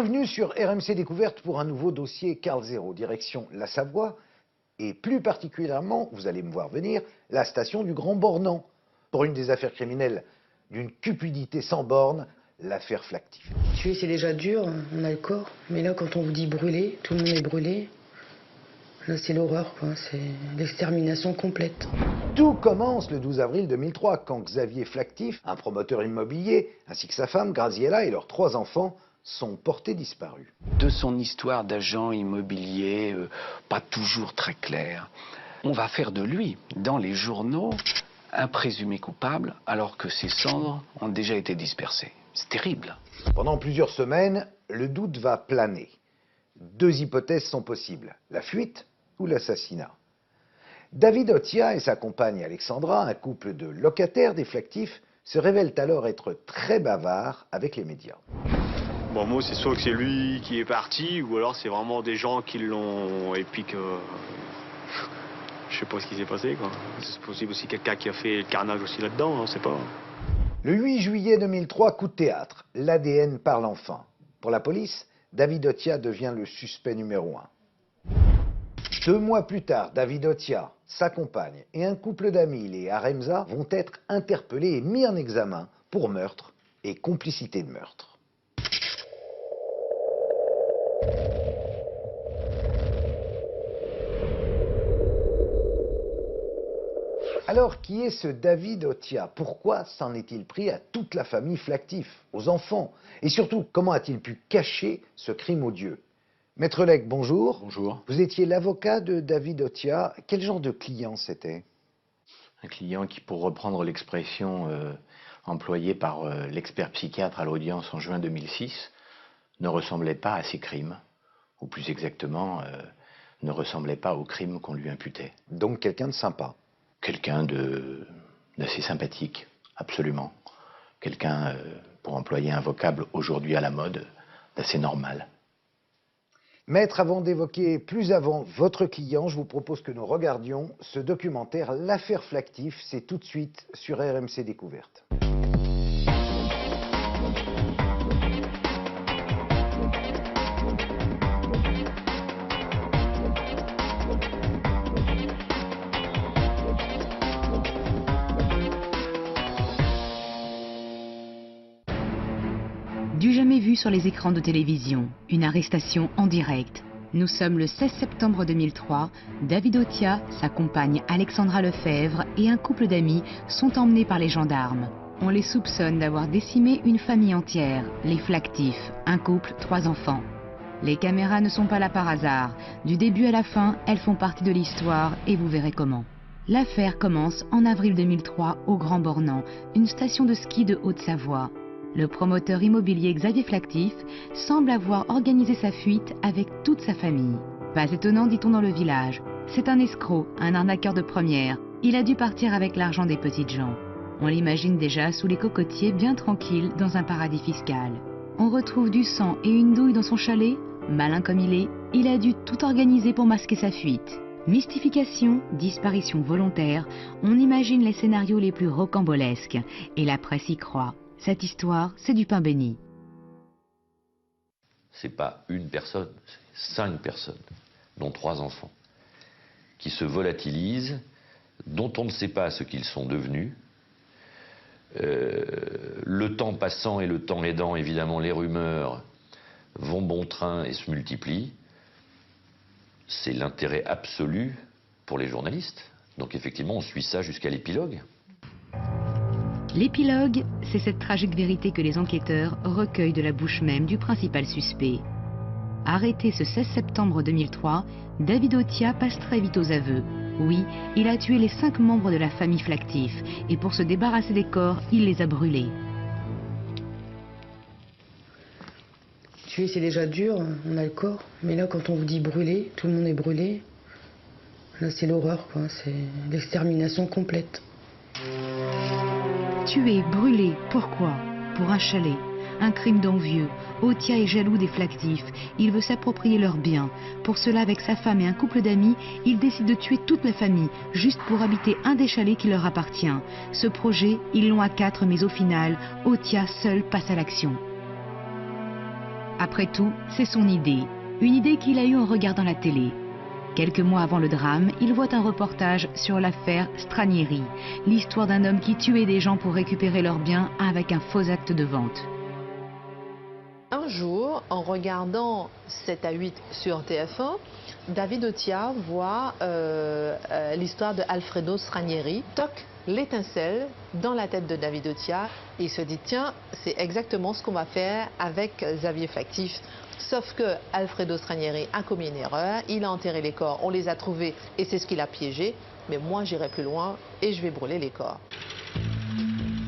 Bienvenue sur RMC Découverte pour un nouveau dossier Carl Zéro, direction la Savoie, et plus particulièrement, vous allez me voir venir, la station du Grand Bornand, pour une des affaires criminelles d'une cupidité sans borne, l'affaire Flactif. Tuer, c'est déjà dur, on a le corps, mais là, quand on vous dit brûler, tout le monde est brûlé. Là, c'est l'horreur, quoi. C'est l'extermination complète. Tout commence le 12 avril 2003, quand Xavier Flactif, un promoteur immobilier, ainsi que sa femme, Graziella, et leurs 3 enfants, sont portés disparus. De son histoire d'agent immobilier, pas toujours très claire, on va faire de lui, dans les journaux, un présumé coupable, alors que ses cendres ont déjà été dispersées. C'est terrible. Pendant plusieurs semaines, le doute va planer. 2 hypothèses sont possibles, la fuite ou l'assassinat. David Otia et sa compagne Alexandra, un couple de locataires des Flactifs, se révèlent alors être très bavards avec les médias. Bon, moi, c'est soit que c'est lui qui est parti, ou alors c'est vraiment des gens qui l'ont... Et puis que... Je sais pas ce qui s'est passé, quoi. C'est possible aussi quelqu'un qui a fait le carnage aussi là-dedans, on sait pas. Le 8 juillet 2003, coup de théâtre. L'ADN parle enfin. Pour la police, David Otia devient le suspect numéro 1. 2 mois plus tard, David Otia, sa compagne et un couple d'amis, les Aremza, vont être interpellés et mis en examen pour meurtre et complicité de meurtre. Alors, qui est ce David Otia? Pourquoi s'en est-il pris à toute la famille Flactif, aux enfants? Et surtout, comment a-t-il pu cacher ce crime odieux? Maître Lec, bonjour. Bonjour. Vous étiez l'avocat de David Otia. Quel genre de client c'était? Un client qui, pour reprendre l'expression employée par l'expert psychiatre à l'audience en juin 2006, ne ressemblait pas à ses crimes, ou plus exactement, ne ressemblait pas aux crimes qu'on lui imputait. Donc quelqu'un de sympa. Quelqu'un d'assez sympathique, absolument. Quelqu'un, pour employer un vocable aujourd'hui à la mode, d'assez normal. Maître, avant d'évoquer plus avant votre client, je vous propose que nous regardions ce documentaire, l'affaire Flactif. C'est tout de suite sur RMC Découverte. Du jamais vu sur les écrans de télévision, une arrestation en direct. Nous sommes le 16 septembre 2003, David Otia, sa compagne Alexandra Lefebvre et un couple d'amis sont emmenés par les gendarmes. On les soupçonne d'avoir décimé une famille entière, les Flactifs, un couple, 3 enfants. Les caméras ne sont pas là par hasard. Du début à la fin, elles font partie de l'histoire et vous verrez comment. L'affaire commence en avril 2003 au Grand Bornand, une station de ski de Haute-Savoie. Le promoteur immobilier Xavier Flactif semble avoir organisé sa fuite avec toute sa famille. Pas étonnant, dit-on dans le village. C'est un escroc, un arnaqueur de première. Il a dû partir avec l'argent des petites gens. On l'imagine déjà sous les cocotiers, bien tranquille, dans un paradis fiscal. On retrouve du sang et une douille dans son chalet. Malin comme il a dû tout organiser pour masquer sa fuite. Mystification, disparition volontaire, on imagine les scénarios les plus rocambolesques. Et la presse y croit. Cette histoire, c'est du pain béni. C'est pas une personne, c'est 5 personnes, dont 3 enfants, qui se volatilisent, dont on ne sait pas ce qu'ils sont devenus. Le temps passant et le temps aidant, évidemment, les rumeurs vont bon train et se multiplient. C'est l'intérêt absolu pour les journalistes. Donc effectivement, on suit ça jusqu'à l'épilogue. L'épilogue, c'est cette tragique vérité que les enquêteurs recueillent de la bouche même du principal suspect. Arrêté ce 16 septembre 2003, David Otia passe très vite aux aveux. Oui, il a tué les 5 membres de la famille Flactif et pour se débarrasser des corps, il les a brûlés. Tuer, c'est déjà dur, on a le corps, mais là, quand on vous dit brûler, tout le monde est brûlé. Là, c'est l'horreur, quoi. C'est l'extermination complète. Tué, brûlé, pourquoi? Pour un chalet, un crime d'envieux. Otia est jaloux des Flactifs, il veut s'approprier leurs biens. Pour cela, avec sa femme et un couple d'amis, il décide de tuer toute la famille, juste pour habiter un des chalets qui leur appartient. Ce projet, ils l'ont à 4, mais au final, Otia seul passe à l'action. Après tout, c'est son idée. Une idée qu'il a eue en regardant la télé. Quelques mois avant le drame, il voit un reportage sur l'affaire Stranieri, l'histoire d'un homme qui tuait des gens pour récupérer leurs biens avec un faux acte de vente. Un jour, en regardant 7 à 8 sur TF1, David Otia voit l'histoire de Alfredo Stranieri. Toc, l'étincelle dans la tête de David Otia. Il se dit, tiens, c'est exactement ce qu'on va faire avec Xavier Factif. Sauf que Alfredo Stranieri a commis une erreur, il a enterré les corps, on les a trouvés et c'est ce qu'il a piégé. Mais moi, j'irai plus loin et je vais brûler les corps.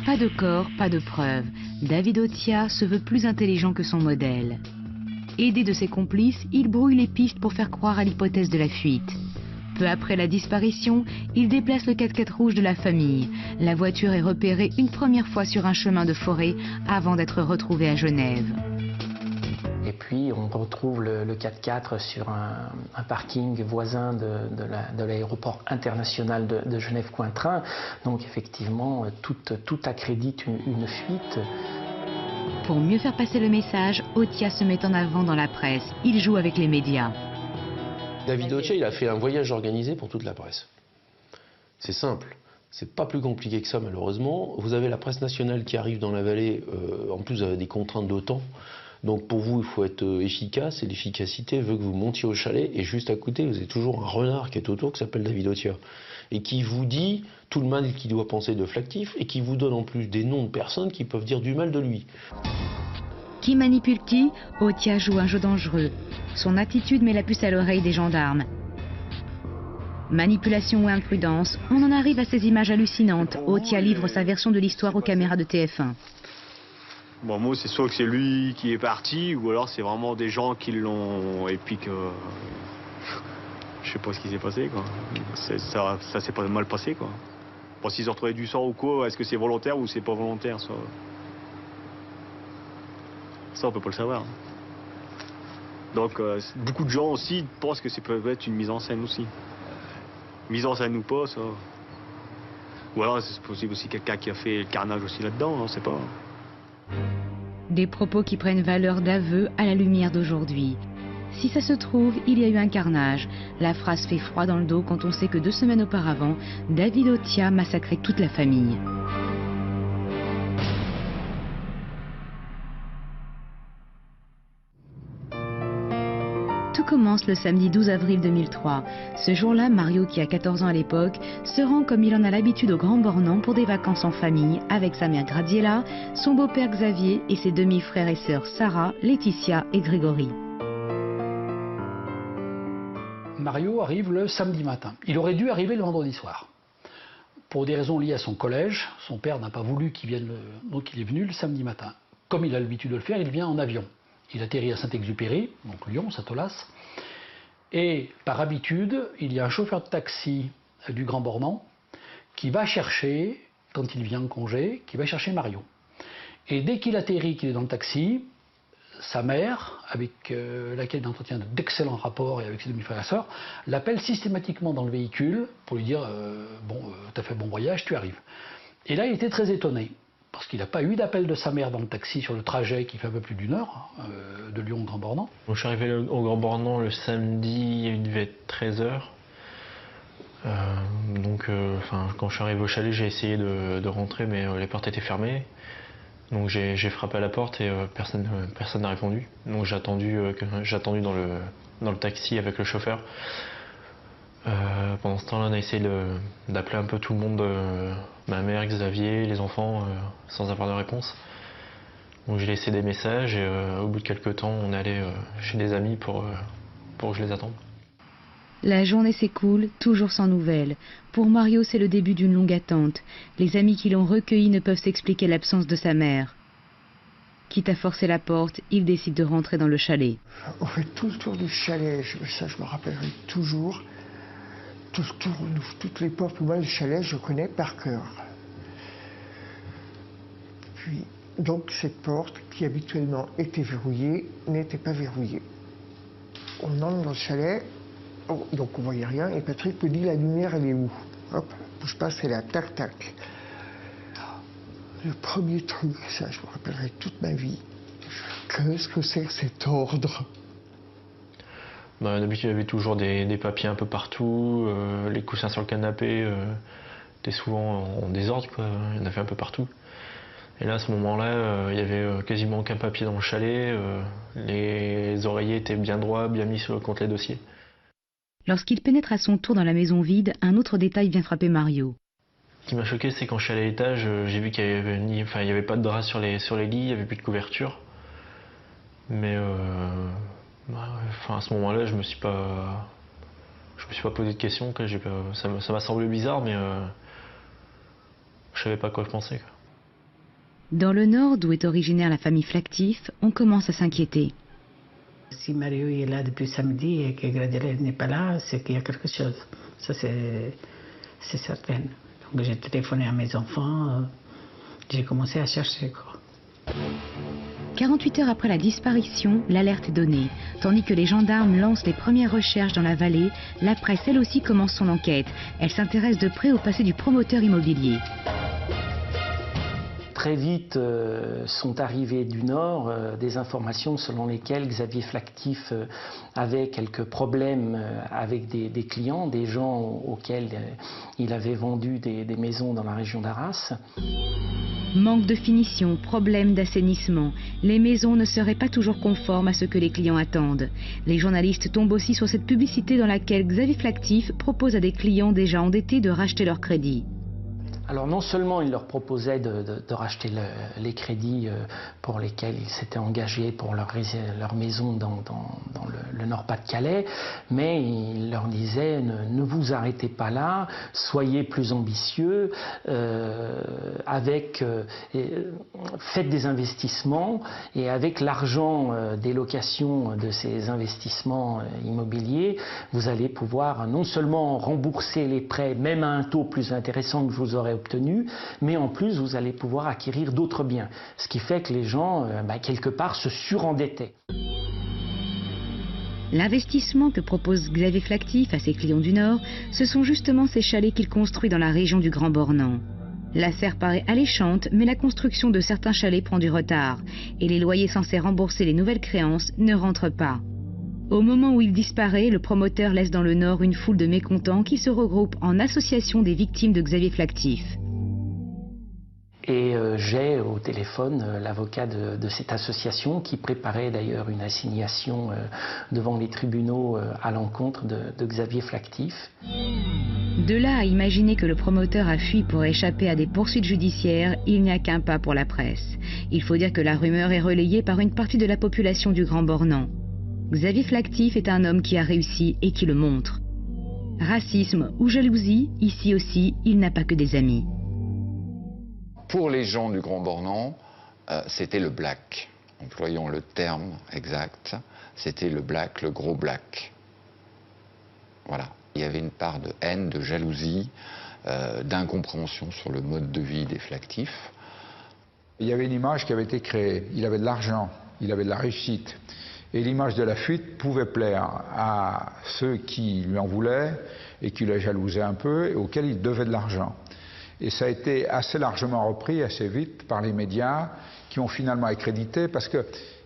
Pas de corps, pas de preuves. David Otia se veut plus intelligent que son modèle. Aidé de ses complices, il brouille les pistes pour faire croire à l'hypothèse de la fuite. Peu après la disparition, il déplace le 4x4 rouge de la famille. La voiture est repérée une première fois sur un chemin de forêt avant d'être retrouvée à Genève. Et puis on retrouve le 4x4 sur un parking voisin de l'aéroport international de Genève-Cointrin. Donc effectivement, tout accrédite une fuite. Pour mieux faire passer le message, Otia se met en avant dans la presse. Il joue avec les médias. David Otia, il a fait un voyage organisé pour toute la presse. C'est simple. C'est pas plus compliqué que ça, malheureusement. Vous avez la presse nationale qui arrive dans la vallée. En plus, vous avez des contraintes de temps. Donc pour vous, il faut être efficace, et l'efficacité veut que vous montiez au chalet, et juste à côté, vous avez toujours un renard qui est autour, qui s'appelle David Otia, et qui vous dit tout le mal qu'il doit penser de Flactif, et qui vous donne en plus des noms de personnes qui peuvent dire du mal de lui. Qui manipule qui? Otia joue un jeu dangereux. Son attitude met la puce à l'oreille des gendarmes. Manipulation ou imprudence, on en arrive à ces images hallucinantes. Otia livre sa version de l'histoire aux caméras de TF1. Bon, moi, c'est soit que c'est lui qui est parti, ou alors c'est vraiment des gens qui l'ont... Et puis que... Je sais pas ce qui s'est passé, quoi. Ça s'est pas mal passé, quoi. Bon, s'ils ont retrouvé du sang ou quoi, est-ce que c'est volontaire ou c'est pas volontaire, ça on peut pas le savoir. Donc, beaucoup de gens aussi pensent que ça peut être une mise en scène aussi. Mise en scène ou pas, ça... Ou alors c'est possible aussi quelqu'un qui a fait le carnage aussi là-dedans, on sait pas. Des propos qui prennent valeur d'aveu à la lumière d'aujourd'hui. Si ça se trouve, il y a eu un carnage. La phrase fait froid dans le dos quand on sait que 2 semaines auparavant, David Otia massacrait toute la famille. Tout commence le samedi 12 avril 2003. Ce jour-là, Mario, qui a 14 ans à l'époque, se rend comme il en a l'habitude au Grand Bornand pour des vacances en famille avec sa mère Graziella, son beau-père Xavier et ses demi-frères et sœurs Sarah, Laetitia et Grégory. Mario arrive le samedi matin. Il aurait dû arriver le vendredi soir. Pour des raisons liées à son collège, son père n'a pas voulu qu'il vienne, donc il est venu le samedi matin. Comme il a l'habitude de le faire, il vient en avion. Il atterrit à Saint-Exupéry, donc Lyon, Satolas. Et par habitude, il y a un chauffeur de taxi du Grand Bornand qui va chercher, quand il vient en congé, qui va chercher Mario. Et dès qu'il atterrit, qu'il est dans le taxi, sa mère, avec laquelle il entretient d'excellents rapports et avec ses demi-frères et sœurs, l'appelle systématiquement dans le véhicule pour lui dire t'as fait bon voyage, tu arrives. Et là, il était très étonné. Parce qu'il n'a pas eu d'appel de sa mère dans le taxi sur le trajet qui fait un peu plus d'1 heure, de Lyon au Grand Bornand. Je suis arrivé au Grand Bornand le samedi, il devait être 13h. Quand je suis arrivé au chalet, j'ai essayé de rentrer, mais les portes étaient fermées. Donc j'ai frappé à la porte et personne n'a répondu. Donc j'ai attendu dans le taxi avec le chauffeur. Pendant ce temps-là, on a essayé d'appeler un peu tout le monde, ma mère, Xavier, les enfants, sans avoir de réponse. Donc j'ai laissé des messages et au bout de quelques temps, on est allé chez des amis pour que je les attende. La journée s'écoule, toujours sans nouvelles. Pour Mario, c'est le début d'une longue attente. Les amis qui l'ont recueilli ne peuvent s'expliquer l'absence de sa mère. Quitte à forcer la porte, il décide de rentrer dans le chalet. On fait tout le tour du chalet, ça je me rappellerai toujours. Tout le tour, toutes les portes, moi le chalet, je connais par cœur. Puis, donc cette porte, qui habituellement était verrouillée, n'était pas verrouillée. On entre dans le chalet, donc on voyait rien, et Patrick me dit la lumière elle est où? Hop, bouge pas, c'est là, tac tac. Le premier truc, ça je me rappellerai toute ma vie, Qu'est-ce que c'est que cet ordre? D'habitude, il y avait toujours des papiers un peu partout, les coussins sur le canapé étaient souvent en désordre, quoi. Il y en avait un peu partout. Et là, à ce moment-là, il y avait quasiment aucun papier dans le chalet, les oreillers étaient bien droits, bien mis contre les dossiers. Lorsqu'il pénètre à son tour dans la maison vide, un autre détail vient frapper Mario. Ce qui m'a choqué, c'est quand je suis allé à l'étage, j'ai vu qu'il n'y avait pas de drap sur les lits, il n'y avait plus de couverture. Mais à ce moment-là, je me suis pas posé de questions. Ça m'a semblé bizarre, mais je savais pas quoi penser, quoi. Dans le Nord, d'où est originaire la famille Flactif, on commence à s'inquiéter. Si Mario est là depuis samedi et que Graziella n'est pas là, c'est qu'il y a quelque chose. Ça, c'est certain. Donc j'ai téléphoné à mes enfants, j'ai commencé à chercher, quoi. 48 heures après la disparition, l'alerte est donnée. Tandis que les gendarmes lancent les premières recherches dans la vallée, la presse elle aussi commence son enquête. Elle s'intéresse de près au passé du promoteur immobilier. Très vite sont arrivées du Nord des informations selon lesquelles Xavier Flactif avait quelques problèmes avec des clients, des gens auxquels il avait vendu des maisons dans la région d'Arras. Manque de finition, problème d'assainissement. Les maisons ne seraient pas toujours conformes à ce que les clients attendent. Les journalistes tombent aussi sur cette publicité dans laquelle Xavier Flactif propose à des clients déjà endettés de racheter leur crédit. Alors non seulement il leur proposait de racheter les crédits pour lesquels ils s'étaient engagés pour leur maison dans le Nord-Pas-de-Calais, mais il leur disait ne vous arrêtez pas là, soyez plus ambitieux, faites des investissements et avec l'argent des locations de ces investissements immobiliers, vous allez pouvoir non seulement rembourser les prêts, même à un taux plus intéressant que vous aurez obtenu, mais en plus vous allez pouvoir acquérir d'autres biens. Ce qui fait que les gens, quelque part, se surendettaient. L'investissement que propose Xavier Flactif à ses clients du Nord, ce sont justement ces chalets qu'il construit dans la région du Grand Bornand. L'affaire paraît alléchante, mais la construction de certains chalets prend du retard, et les loyers censés rembourser les nouvelles créances ne rentrent pas. Au moment où il disparaît, le promoteur laisse dans le Nord une foule de mécontents qui se regroupent en association des victimes de Xavier Flactif. Et j'ai au téléphone l'avocat de cette association qui préparait d'ailleurs une assignation devant les tribunaux à l'encontre de Xavier Flactif. De là à imaginer que le promoteur a fui pour échapper à des poursuites judiciaires, il n'y a qu'un pas pour la presse. Il faut dire que la rumeur est relayée par une partie de la population du Grand Bornand. Xavier Flactif est un homme qui a réussi et qui le montre. Racisme ou jalousie, ici aussi, il n'a pas que des amis. Pour les gens du Grand Bornand, c'était le black. Employons le terme exact, c'était le black, le gros black. Voilà. Il y avait une part de haine, de jalousie, d'incompréhension sur le mode de vie des Flactifs. Il y avait une image qui avait été créée. Il avait de l'argent, il avait de la réussite. Et l'image de la fuite pouvait plaire à ceux qui lui en voulaient et qui le jalousaient un peu et auxquels il devait de l'argent. Et ça a été assez largement repris, assez vite, par les médias qui ont finalement accrédité parce qu'il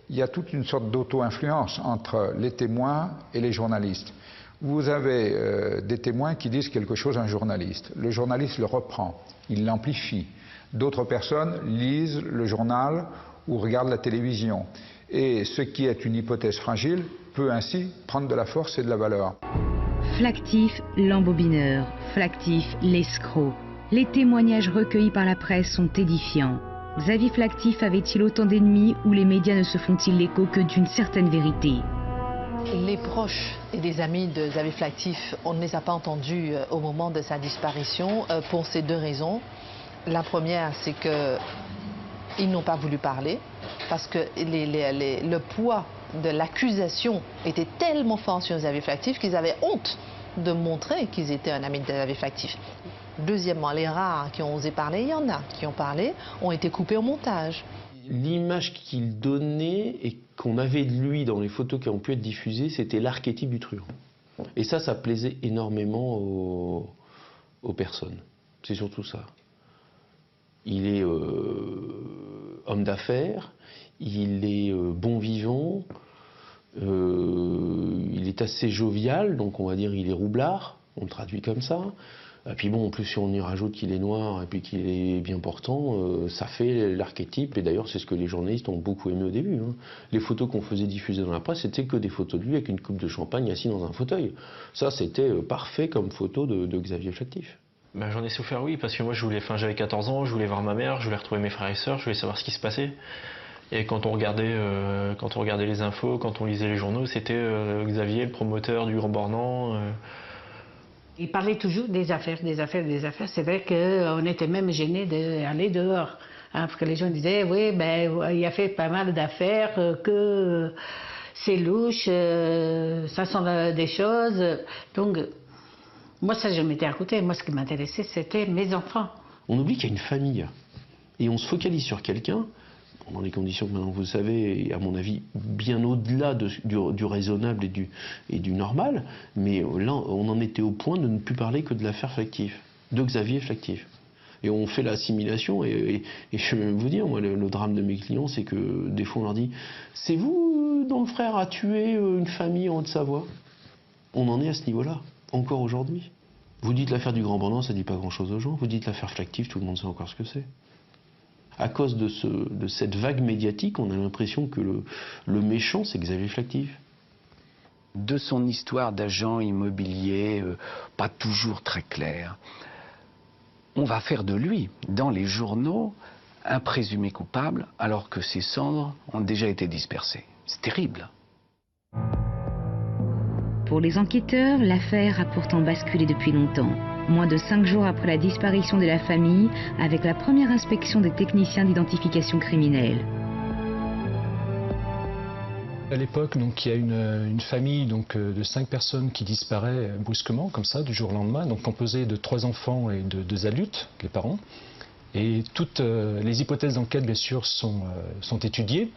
y a toute une sorte d'auto-influence entre les témoins et les journalistes. Vous avez des témoins qui disent quelque chose à un journaliste. Le journaliste le reprend, il l'amplifie. D'autres personnes lisent le journal ou regardent la télévision. Et ce qui est une hypothèse fragile peut ainsi prendre de la force et de la valeur. Flactif, l'embobineur. Flactif, l'escroc. Les témoignages recueillis par la presse sont édifiants. Xavier Flactif avait-il autant d'ennemis ou les médias ne se font-ils l'écho que d'une certaine vérité? Les proches et des amis de Xavier Flactif, on ne les a pas entendus au moment de sa disparition pour ces deux raisons. La première, c'est qu'ils n'ont pas voulu parler parce que le poids de l'accusation était tellement fort sur Xavier Flactif qu'ils avaient honte de montrer qu'ils étaient un ami de Xavier Flactif. Deuxièmement, les rares qui ont osé parler, il y en a qui ont parlé, ont été coupés au montage. L'image qu'il donnait et qu'on avait de lui dans les photos qui ont pu être diffusées, c'était l'archétype du truand. Et ça plaisait énormément aux personnes. C'est surtout ça. Il est homme d'affaires, il est bon vivant, il est assez jovial, donc on va dire il est roublard, on le traduit comme ça. Et puis bon, en plus si on y rajoute qu'il est noir et puis qu'il est bien portant, ça fait l'archétype, et d'ailleurs c'est ce que les journalistes ont beaucoup aimé au début. Hein. Les photos qu'on faisait diffuser dans la presse, c'était que des photos de lui avec une coupe de champagne assis dans un fauteuil. Ça c'était parfait comme photo de Xavier Flactif. Ben, j'en ai souffert, oui, parce que moi j'avais 14 ans, je voulais voir ma mère, je voulais retrouver mes frères et sœurs, je voulais savoir ce qui se passait. Et quand on regardait les infos, quand on lisait les journaux, c'était Xavier, le promoteur du Grand Bornand. Il parlait toujours des affaires, des affaires, des affaires. C'est vrai qu'on était même gênés d'aller dehors. Hein, parce que les gens disaient, oui, ben, il a fait pas mal d'affaires, que c'est louche, ça sent des choses. Donc, moi, ça, je m'étais à côté. Moi, ce qui m'intéressait, c'était mes enfants. On oublie qu'il y a une famille. Et on se focalise sur quelqu'un, dans les conditions que maintenant vous savez, et à mon avis, bien au-delà du raisonnable et du normal. Mais là, on en était au point de ne plus parler que de l'affaire Flactif, de Xavier Flactif. Et on fait l'assimilation, et je vais vous dire, moi, le drame de mes clients, c'est que des fois on leur dit « C'est vous dont le frère a tué une famille en Haute-Savoie ?» On en est à ce niveau-là, encore aujourd'hui. Vous dites l'affaire du Grand Bornand, ça ne dit pas grand-chose aux gens. Vous dites l'affaire Flactif, tout le monde sait encore ce que c'est. À cause de cette vague médiatique, on a l'impression que le méchant, c'est Xavier Flactif. De son histoire d'agent immobilier, pas toujours très claire, on va faire de lui, dans les journaux, un présumé coupable, alors que ses cendres ont déjà été dispersées. C'est terrible. Pour les enquêteurs, l'affaire a pourtant basculé depuis longtemps. Moins de 5 jours après la disparition de la famille, avec la première inspection des techniciens d'identification criminelle. À l'époque, donc, il y a une famille donc, de 5 personnes qui disparaît brusquement, comme ça, du jour au lendemain, donc composée de 3 enfants et de 2 adultes, les parents. Et toutes les hypothèses d'enquête, bien sûr, sont étudiées.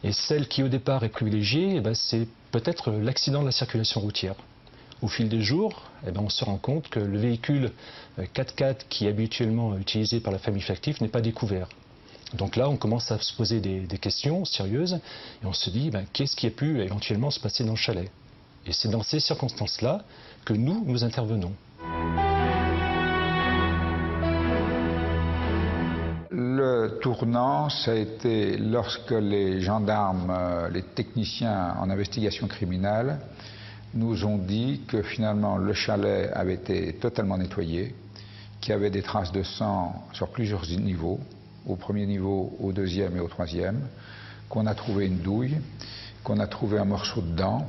Et celle qui, au départ, est privilégiée, eh ben, c'est peut-être l'accident de la circulation routière. Au fil des jours, eh ben, on se rend compte que le véhicule 4x4 qui est habituellement utilisé par la famille Flactif n'est pas découvert. Donc là, on commence à se poser des questions sérieuses et on se dit ben, qu'est-ce qui a pu éventuellement se passer dans le chalet. Et c'est dans ces circonstances-là que nous intervenons. Le tournant, ça a été lorsque les gendarmes, les techniciens en investigation criminelle, nous ont dit que finalement le chalet avait été totalement nettoyé, qu'il y avait des traces de sang sur plusieurs niveaux, au premier niveau, au deuxième et au troisième, qu'on a trouvé une douille, qu'on a trouvé un morceau de dent.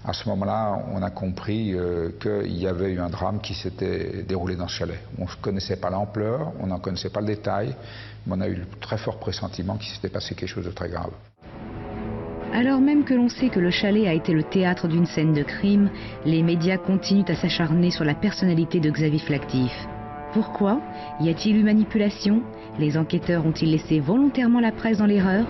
À ce moment-là, on a compris qu'il y avait eu un drame qui s'était déroulé dans ce chalet. On ne connaissait pas l'ampleur, on n'en connaissait pas le détail, mais on a eu le très fort pressentiment qu'il s'était passé quelque chose de très grave. Alors même que l'on sait que le chalet a été le théâtre d'une scène de crime, les médias continuent à s'acharner sur la personnalité de Xavier Flactif. Pourquoi? Y a-t-il eu manipulation? Les enquêteurs ont-ils laissé volontairement la presse dans l'erreur?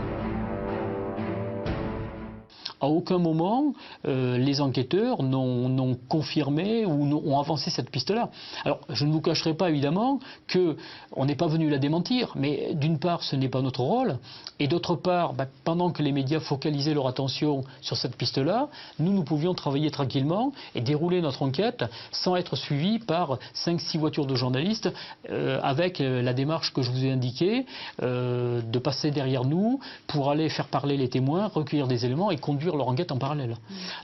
À aucun moment, les enquêteurs n'ont confirmé ou ont avancé cette piste-là. Alors, je ne vous cacherai pas, évidemment, qu'on n'est pas venu la démentir, mais d'une part, ce n'est pas notre rôle, et d'autre part, pendant que les médias focalisaient leur attention sur cette piste-là, nous pouvions travailler tranquillement et dérouler notre enquête sans être suivis par 5-6 voitures de journalistes, avec la démarche que je vous ai indiquée, de passer derrière nous pour aller faire parler les témoins, recueillir des éléments et conduire leur enquête en parallèle.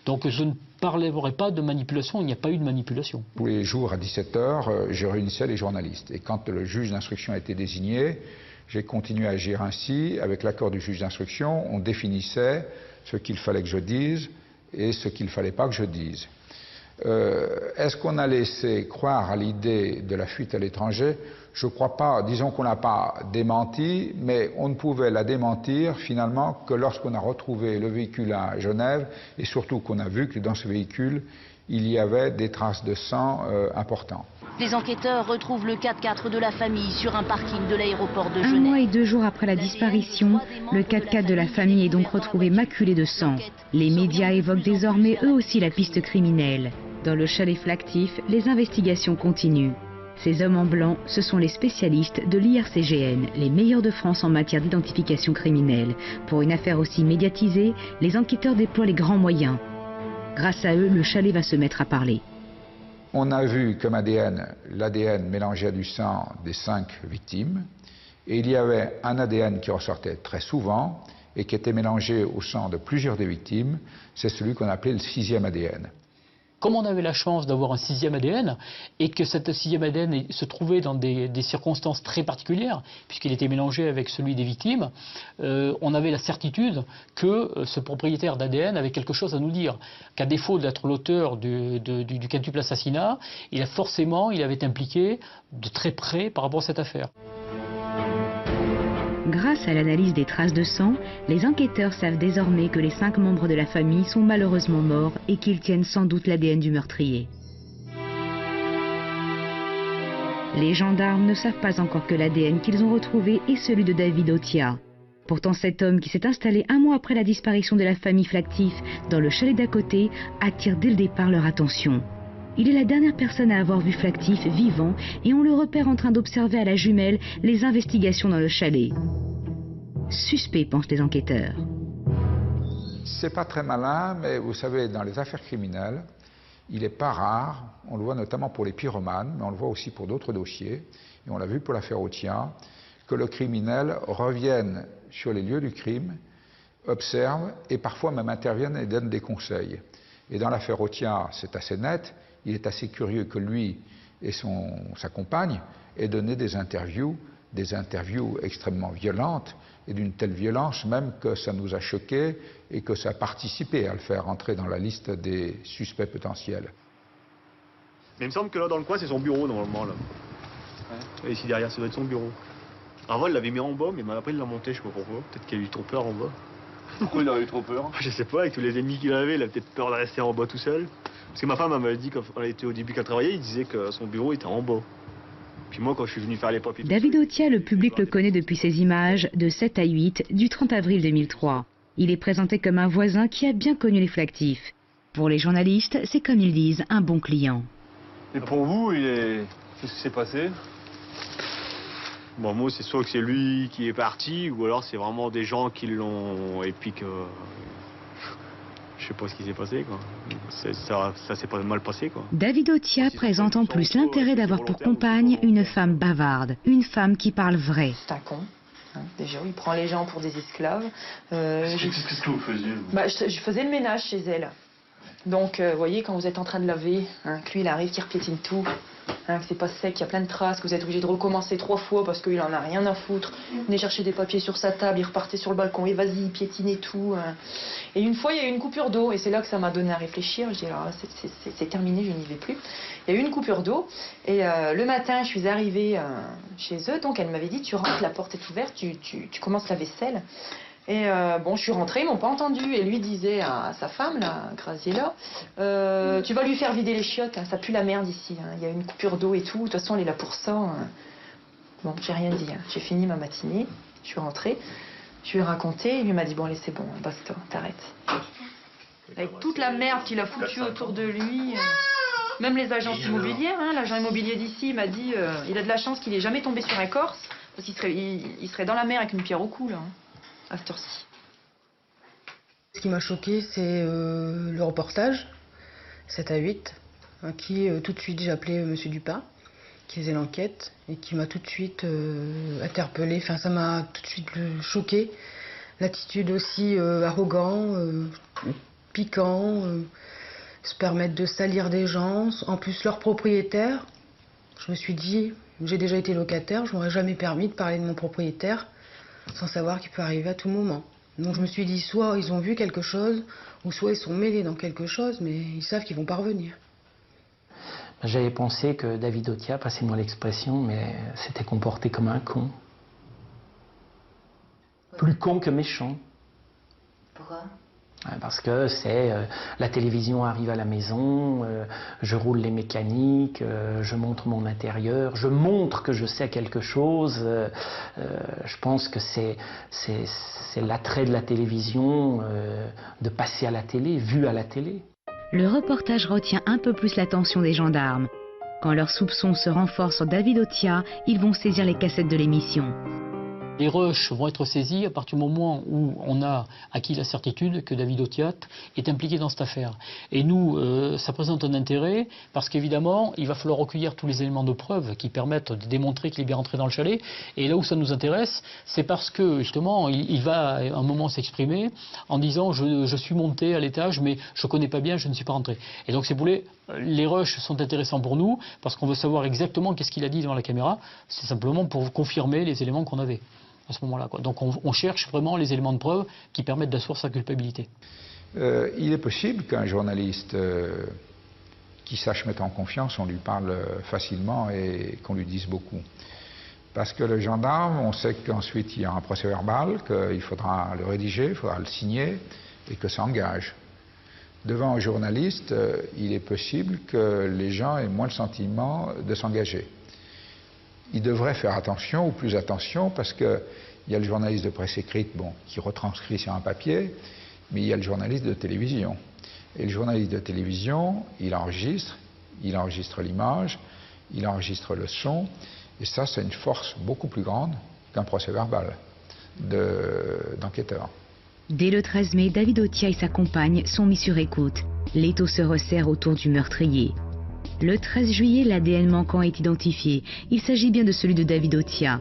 Donc je ne parlerai pas de manipulation, il n'y a pas eu de manipulation. Tous les jours à 17h, je réunissais les journalistes. Et quand le juge d'instruction a été désigné, j'ai continué à agir ainsi. Avec l'accord du juge d'instruction, on définissait ce qu'il fallait que je dise et ce qu'il ne fallait pas que je dise. Est-ce qu'on a laissé croire à l'idée de la fuite à l'étranger? Je ne crois pas. Disons qu'on n'a pas démenti, mais on ne pouvait la démentir finalement que lorsqu'on a retrouvé le véhicule à Genève et surtout qu'on a vu que dans ce véhicule, il y avait des traces de sang importantes. Les enquêteurs retrouvent le 4x4 de la famille sur un parking de l'aéroport de Genève. 1 mois et 2 jours après la disparition, le 4x4 de la famille est donc retrouvé maculé de sang. Les médias évoquent désormais eux aussi la piste criminelle. Dans le chalet Flactif, les investigations continuent. Ces hommes en blanc, ce sont les spécialistes de l'IRCGN, les meilleurs de France en matière d'identification criminelle. Pour une affaire aussi médiatisée, les enquêteurs déploient les grands moyens. Grâce à eux, le chalet va se mettre à parler. On a vu comme ADN l'ADN mélangé à du sang des 5 victimes. Et il y avait un ADN qui ressortait très souvent et qui était mélangé au sang de plusieurs des victimes. C'est celui qu'on appelait le 6e ADN. Comme on avait la chance d'avoir un 6e ADN et que cet 6e ADN se trouvait dans des circonstances très particulières, puisqu'il était mélangé avec celui des victimes, on avait la certitude que ce propriétaire d'ADN avait quelque chose à nous dire. Qu'à défaut d'être l'auteur du quintuple assassinat, il avait impliqué de très près par rapport à cette affaire. Grâce à l'analyse des traces de sang, les enquêteurs savent désormais que les 5 membres de la famille sont malheureusement morts et qu'ils tiennent sans doute l'ADN du meurtrier. Les gendarmes ne savent pas encore que l'ADN qu'ils ont retrouvé est celui de David Otia. Pourtant, cet homme qui s'est installé un mois après la disparition de la famille Flactif dans le chalet d'à côté attire dès le départ leur attention. Il est la dernière personne à avoir vu Flactif vivant et on le repère en train d'observer à la jumelle les investigations dans le chalet. Suspect, pensent les enquêteurs. C'est pas très malin, mais vous savez, dans les affaires criminelles, il n'est pas rare, on le voit notamment pour les pyromanes, mais on le voit aussi pour d'autres dossiers, et on l'a vu pour l'affaire Otia, que le criminel revienne sur les lieux du crime, observe et parfois même intervienne et donne des conseils. Et dans l'affaire Otia, c'est assez net. Il est assez curieux que lui et sa compagne aient donné des interviews extrêmement violentes, et d'une telle violence même que ça nous a choqués et que ça a participé à le faire entrer dans la liste des suspects potentiels. Mais il me semble que là, dans le coin, c'est son bureau, normalement. Là. Ouais. Et ici derrière, ça doit être son bureau. Avant, il l'avait mis en bas, mais après, il l'a monté, je sais pas pourquoi. Peut-être qu'il a eu trop peur en bas. Pourquoi il a eu trop peur? Je sais pas, avec tous les ennemis qu'il avait, il a peut-être peur de rester en bas tout seul. Parce que ma femme m'avait dit, quand elle était au début qu'elle travaillait, il disait que son bureau était en bas. Puis moi, quand je suis venu faire les papiers... David Otia, le public le connaît depuis ses images de 7 à 8 du 30 avril 2003. Il est présenté comme un voisin qui a bien connu les Flactifs. Pour les journalistes, c'est comme ils disent, un bon client. Et pour vous, qu'est-ce qui s'est passé? Bon, moi, c'est soit que c'est lui qui est parti, ou alors c'est vraiment des gens qui l'ont... Et puis que... Je sais pas ce qui s'est passé, quoi. Ça s'est pas mal passé, quoi. David Otia présente en plus l'intérêt d'avoir pour compagne une femme bavarde, une femme qui parle vrai. C'est un con. Déjà, il prend les gens pour des esclaves. Qu'est-ce que vous faisiez, vous? Je faisais le ménage chez elle. Donc, vous voyez, quand vous êtes en train de laver, que lui, il arrive, qu'il repiétine tout, que c'est pas sec, qu'il y a plein de traces, que vous êtes obligé de recommencer 3 fois parce qu'il en a rien à foutre. Il venait chercher des papiers sur sa table, il repartait sur le balcon, et vas-y, il piétinait tout. Et une fois, il y a eu une coupure d'eau, et c'est là que ça m'a donné à réfléchir. Je dis, alors c'est terminé, je n'y vais plus. Il y a eu une coupure d'eau, et le matin, je suis arrivée chez eux, donc elle m'avait dit, tu rentres, la porte est ouverte, tu commences la vaisselle. Et bon, je suis rentrée, ils m'ont pas entendu. Et lui disait à sa femme, là, Graziella, tu vas lui faire vider les chiottes, hein, ça pue la merde ici. Hein. Il y a une coupure d'eau et tout. De toute façon, elle est là pour ça. Hein. Bon, j'ai rien dit. Hein. J'ai fini ma matinée. Je suis rentrée. Je lui ai raconté. Il lui m'a dit, bon, allez, c'est bon, basta, t'arrêtes. Avec toute la merde qu'il a foutue autour de lui. Même les agences immobilières, hein, l'agent immobilier d'ici m'a dit, il a de la chance qu'il n'ait jamais tombé sur un Corse, parce qu'il serait dans la mer avec une pierre au cou, là. Hein. À cette heure-ci. Ce qui m'a choqué, c'est le reportage, 7 à 8, à qui tout de suite j'ai appelé M. Dupin, qui faisait l'enquête, et qui m'a tout de suite interpellé. Enfin, ça m'a tout de suite choqué. L'attitude aussi arrogant, piquant, se permettre de salir des gens, en plus leur propriétaire. Je me suis dit, j'ai déjà été locataire, je m'aurais jamais permis de parler de mon propriétaire sans savoir qu'il peut arriver à tout moment. Donc je me suis dit, soit ils ont vu quelque chose, ou soit ils sont mêlés dans quelque chose, mais ils savent qu'ils vont pas revenir. J'avais pensé que David Otia, passez-moi l'expression, mais s'était comporté comme un con. Plus con que méchant. Pourquoi ? Parce que c'est la télévision arrive à la maison, je roule les mécaniques, je montre mon intérieur, je montre que je sais quelque chose. Je pense que c'est l'attrait de la télévision, de passer à la télé, vu à la télé. Le reportage retient un peu plus l'attention des gendarmes. Quand leurs soupçons se renforcent sur David Otia, ils vont saisir les cassettes de l'émission. Les rushs vont être saisis à partir du moment où on a acquis la certitude que David Otia est impliqué dans cette affaire. Et nous, ça présente un intérêt parce qu'évidemment, il va falloir recueillir tous les éléments de preuve qui permettent de démontrer qu'il est bien rentré dans le chalet. Et là où ça nous intéresse, c'est parce que justement, il va à un moment s'exprimer en disant je suis monté à l'étage, mais je ne connais pas bien, je ne suis pas rentré. Et donc, si vous voulez, les rushs sont intéressants pour nous parce qu'on veut savoir exactement qu'est-ce qu'il a dit devant la caméra. C'est simplement pour confirmer les éléments qu'on avait à ce moment-là. Donc on cherche vraiment les éléments de preuve qui permettent d'assurer sa culpabilité. Il est possible qu'un journaliste qui sache mettre en confiance, on lui parle facilement et qu'on lui dise beaucoup. Parce que le gendarme, on sait qu'ensuite il y a un procès verbal, qu'il faudra le rédiger, il faudra le signer et que ça engage. Devant un journaliste, il est possible que les gens aient moins le sentiment de s'engager. Il devrait faire attention, ou plus attention, parce qu'il y a le journaliste de presse écrite qui retranscrit sur un papier, mais il y a le journaliste de télévision. Et le journaliste de télévision, il enregistre l'image, il enregistre le son, et ça, c'est une force beaucoup plus grande qu'un procès verbal d'enquêteur. Dès le 13 mai, David Otia et sa compagne sont mis sur écoute. L'étau se resserre autour du meurtrier. Le 13 juillet, l'ADN manquant est identifié. Il s'agit bien de celui de David Otia.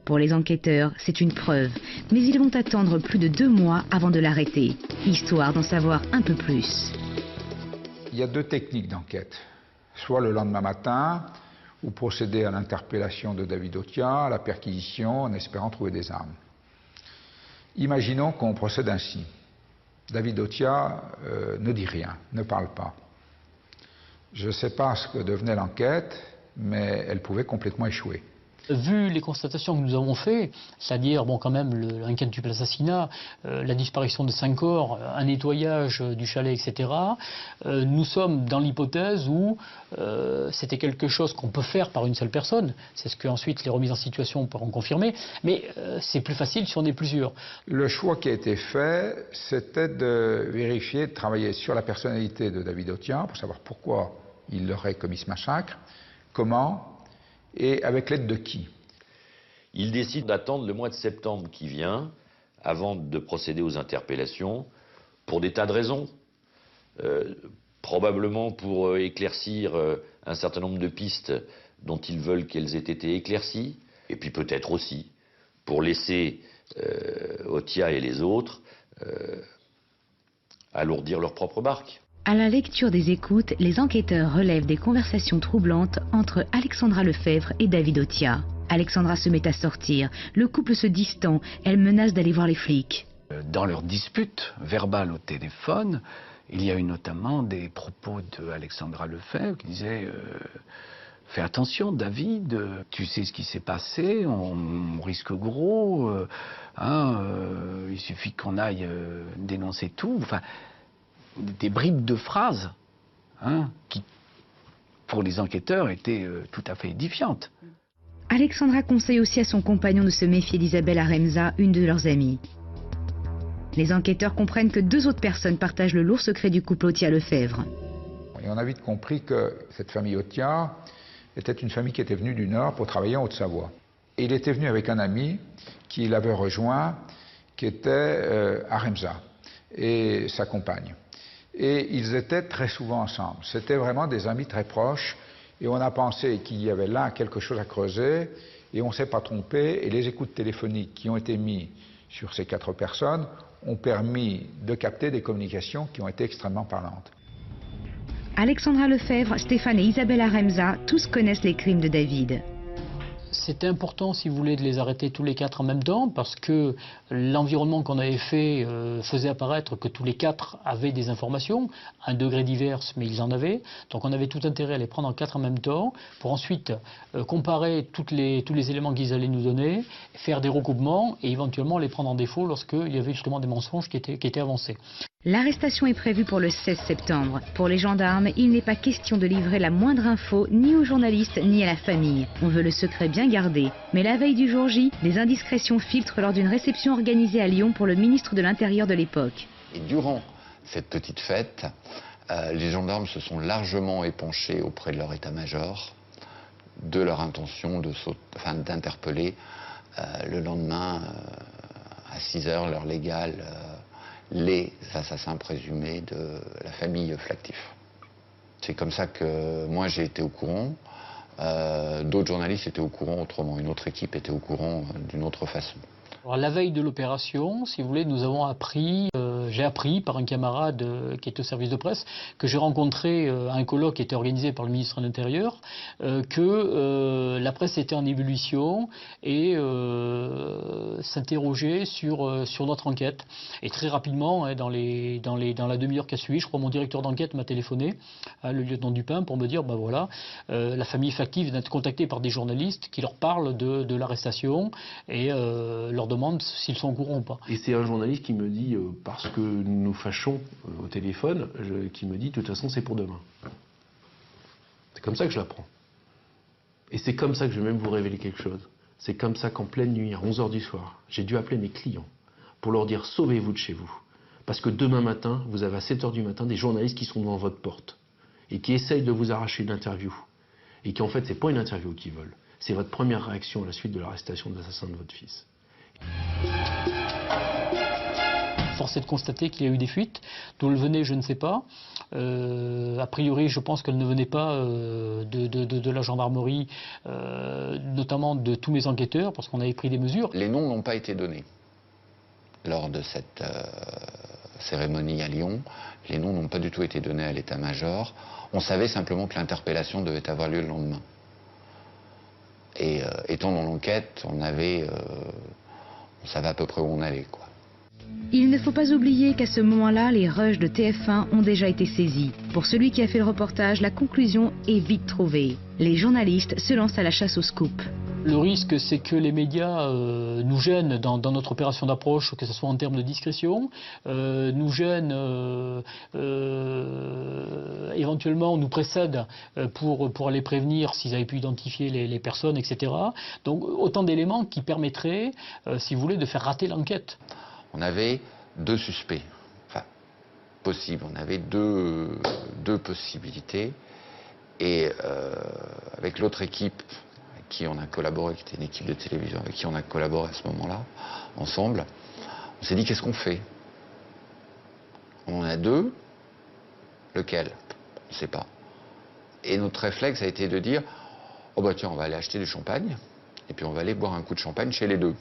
Pour les enquêteurs, c'est une preuve, mais ils vont attendre plus de 2 mois avant de l'arrêter, histoire d'en savoir un peu plus. Il y a 2 techniques d'enquête. Soit le lendemain matin, ou procéder à l'interpellation de David Otia, à la perquisition, en espérant trouver des armes. Imaginons qu'on procède ainsi. David Otia ne dit rien, ne parle pas. Je ne sais pas ce que devenait l'enquête, mais elle pouvait complètement échouer. Vu les constatations que nous avons faites, c'est-à-dire quand même un quintuple assassinat, la disparition de 5 corps, un nettoyage du chalet, etc., nous sommes dans l'hypothèse où c'était quelque chose qu'on peut faire par une seule personne. C'est ce que ensuite les remises en situation pourront confirmer, mais c'est plus facile si on est plusieurs. Le choix qui a été fait, c'était de vérifier, de travailler sur la personnalité de David Otia, pour savoir pourquoi il aurait commis ce massacre, comment, et avec l'aide de qui? Il décide d'attendre le mois de septembre qui vient avant de procéder aux interpellations pour des tas de raisons. Probablement pour éclaircir un certain nombre de pistes dont ils veulent qu'elles aient été éclaircies, et puis peut-être aussi pour laisser Otia et les autres alourdir leur propre barque. À la lecture des écoutes, les enquêteurs relèvent des conversations troublantes entre Alexandra Lefebvre et David Otia. Alexandra se met à sortir, le couple se distend, elle menace d'aller voir les flics. Dans leur dispute verbale au téléphone, il y a eu notamment des propos de Alexandra Lefebvre qui disait fais attention David, tu sais ce qui s'est passé, on risque gros, il suffit qu'on aille dénoncer tout. Enfin, des bribes de phrases qui, pour les enquêteurs, étaient tout à fait édifiantes. Alexandra conseille aussi à son compagnon de se méfier d'Isabelle Aremza, une de leurs amies. Les enquêteurs comprennent que 2 autres personnes partagent le lourd secret du couple Otia-Lefebvre. Et on a vite compris que cette famille Otia était une famille qui était venue du Nord pour travailler en Haute-Savoie. Et il était venu avec un ami qui l'avait rejoint, qui était Aremza, et sa compagne. Et ils étaient très souvent ensemble. C'était vraiment des amis très proches. Et on a pensé qu'il y avait là quelque chose à creuser. Et on ne s'est pas trompé. Et les écoutes téléphoniques qui ont été mises sur ces 4 personnes ont permis de capter des communications qui ont été extrêmement parlantes. Alexandra Lefebvre, Stéphane et Isabelle Aremza, tous connaissent les crimes de David. C'était important, si vous voulez, de les arrêter tous les 4 en même temps, parce que l'environnement qu'on avait fait faisait apparaître que tous les 4 avaient des informations, à un degré divers, mais ils en avaient. Donc on avait tout intérêt à les prendre en 4 en même temps, pour ensuite comparer tous les éléments qu'ils allaient nous donner, faire des recoupements, et éventuellement les prendre en défaut lorsqu'il y avait justement des mensonges qui étaient avancés. L'arrestation est prévue pour le 16 septembre. Pour les gendarmes, il n'est pas question de livrer la moindre info ni aux journalistes ni à la famille. On veut le secret bien gardé. Mais la veille du jour J, des indiscrétions filtrent lors d'une réception organisée à Lyon pour le ministre de l'Intérieur de l'époque. Et durant cette petite fête, Les gendarmes se sont largement épanchés auprès de leur état-major de leur intention d'interpeller le lendemain à 6h, l'heure légale, les assassins présumés de la famille Flactif. C'est comme ça que moi j'ai été au courant. D'autres journalistes étaient au courant autrement. Une autre équipe était au courant d'une autre façon. Alors, la veille de l'opération, si vous voulez, nous avons appris, j'ai appris par un camarade qui est au service de presse, que j'ai rencontré un colloque qui était organisé par le ministre de l'Intérieur, que la presse était en ébullition et s'interrogeait sur notre enquête. Et très rapidement, hein, dans la demi-heure qui a suivi, je crois mon directeur d'enquête m'a téléphoné, le lieutenant Dupin, pour me dire, ben voilà, la famille Flactif vient d'être contactée par des journalistes qui leur parlent de l'arrestation et leur demandent s'ils sont au courant ou pas. Et c'est un journaliste qui me dit, parce que nous nous fâchons au téléphone, qui me dit, de toute façon, c'est pour demain. C'est comme ça que je l'apprends. Et c'est comme ça que je vais même vous révéler quelque chose. C'est comme ça qu'en pleine nuit, à 11h du soir, j'ai dû appeler mes clients pour leur dire, sauvez-vous de chez vous. Parce que demain matin, vous avez à 7h du matin des journalistes qui sont devant votre porte et qui essayent de vous arracher une interview. Et qui en fait, c'est pas une interview qu'ils veulent. C'est votre première réaction à la suite de l'arrestation de l'assassin de votre fils. Force est de constater qu'il y a eu des fuites. D'où elles venaient, je ne sais pas. A priori, je pense qu'elles ne venaient pas de la gendarmerie, notamment de tous mes enquêteurs, parce qu'on avait pris des mesures. Les noms n'ont pas été donnés lors de cette cérémonie à Lyon. Les noms n'ont pas du tout été donnés à l'état-major. On savait simplement que l'interpellation devait avoir lieu le lendemain. Et étant dans l'enquête, on savait à peu près où on allait, quoi. Il ne faut pas oublier qu'à ce moment-là, les rushs de TF1 ont déjà été saisis. Pour celui qui a fait le reportage, la conclusion est vite trouvée. Les journalistes se lancent à la chasse au scoop. Le risque, c'est que les médias nous gênent dans notre opération d'approche, que ce soit en termes de discrétion, nous gênent, éventuellement nous précèdent pour aller prévenir s'ils avaient pu identifier les personnes, etc. Donc autant d'éléments qui permettraient, si vous voulez, de faire rater l'enquête. On avait 2 suspects, enfin possibles, on avait deux possibilités. Et avec l'autre équipe avec qui on a collaboré, qui était une équipe de télévision avec qui on a collaboré à ce moment-là, ensemble, on s'est dit qu'est-ce qu'on fait? On en a 2, lequel? On ne sait pas. Et notre réflexe a été de dire, oh bah tiens, on va aller acheter du champagne, et puis on va aller boire un coup de champagne chez les 2,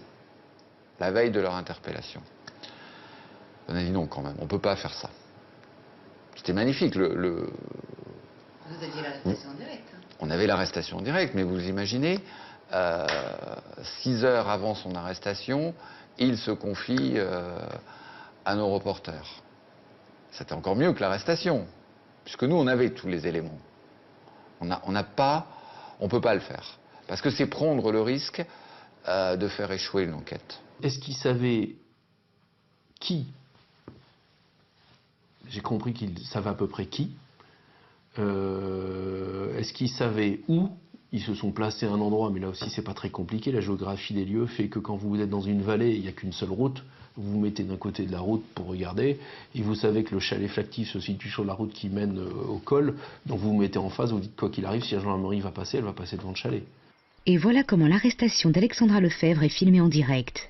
la veille de leur interpellation. On a dit non quand même, on ne peut pas faire ça. C'était magnifique. Vous aviez l'arrestation en direct. On avait l'arrestation en direct, mais vous imaginez, 6 heures avant son arrestation, il se confie à nos reporters. C'était encore mieux que l'arrestation, puisque nous, on avait tous les éléments. On ne peut pas le faire, parce que c'est prendre le risque de faire échouer une enquête. Est-ce qu'il savait qui? J'ai compris qu'il savait à peu près qui. Est-ce qu'ils savaient où? Ils se sont placés à un endroit, mais là aussi c'est pas très compliqué. La géographie des lieux fait que quand vous êtes dans une vallée, il n'y a qu'une seule route. Vous vous mettez d'un côté de la route pour regarder, et vous savez que le chalet Flactif se situe sur la route qui mène au col. Donc vous vous mettez en face, vous dites quoi qu'il arrive, si la gendarmerie va passer, elle va passer devant le chalet. Et voilà comment l'arrestation d'Alexandra Lefebvre est filmée en direct.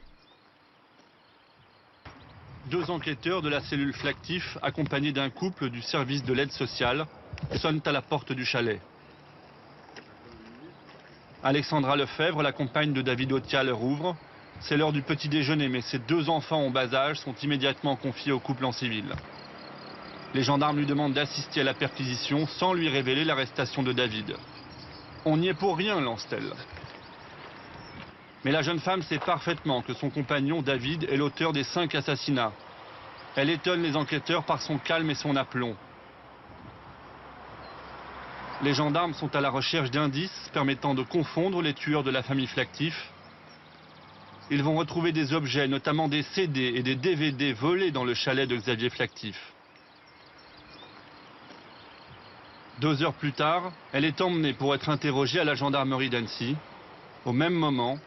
2 enquêteurs de la cellule Flactif, accompagnés d'un couple du service de l'aide sociale, sonnent à la porte du chalet. Alexandra Lefebvre, la compagne de David Otia, leur ouvre. C'est l'heure du petit déjeuner, mais ses 2 enfants en bas âge sont immédiatement confiés au couple en civil. Les gendarmes lui demandent d'assister à la perquisition sans lui révéler l'arrestation de David. On n'y est pour rien, lance-t-elle. Mais la jeune femme sait parfaitement que son compagnon David est l'auteur des 5 assassinats. Elle étonne les enquêteurs par son calme et son aplomb. Les gendarmes sont à la recherche d'indices permettant de confondre les tueurs de la famille Flactif. Ils vont retrouver des objets, notamment des CD et des DVD volés dans le chalet de Xavier Flactif. 2 heures plus tard, elle est emmenée pour être interrogée à la gendarmerie d'Annecy. Au même moment,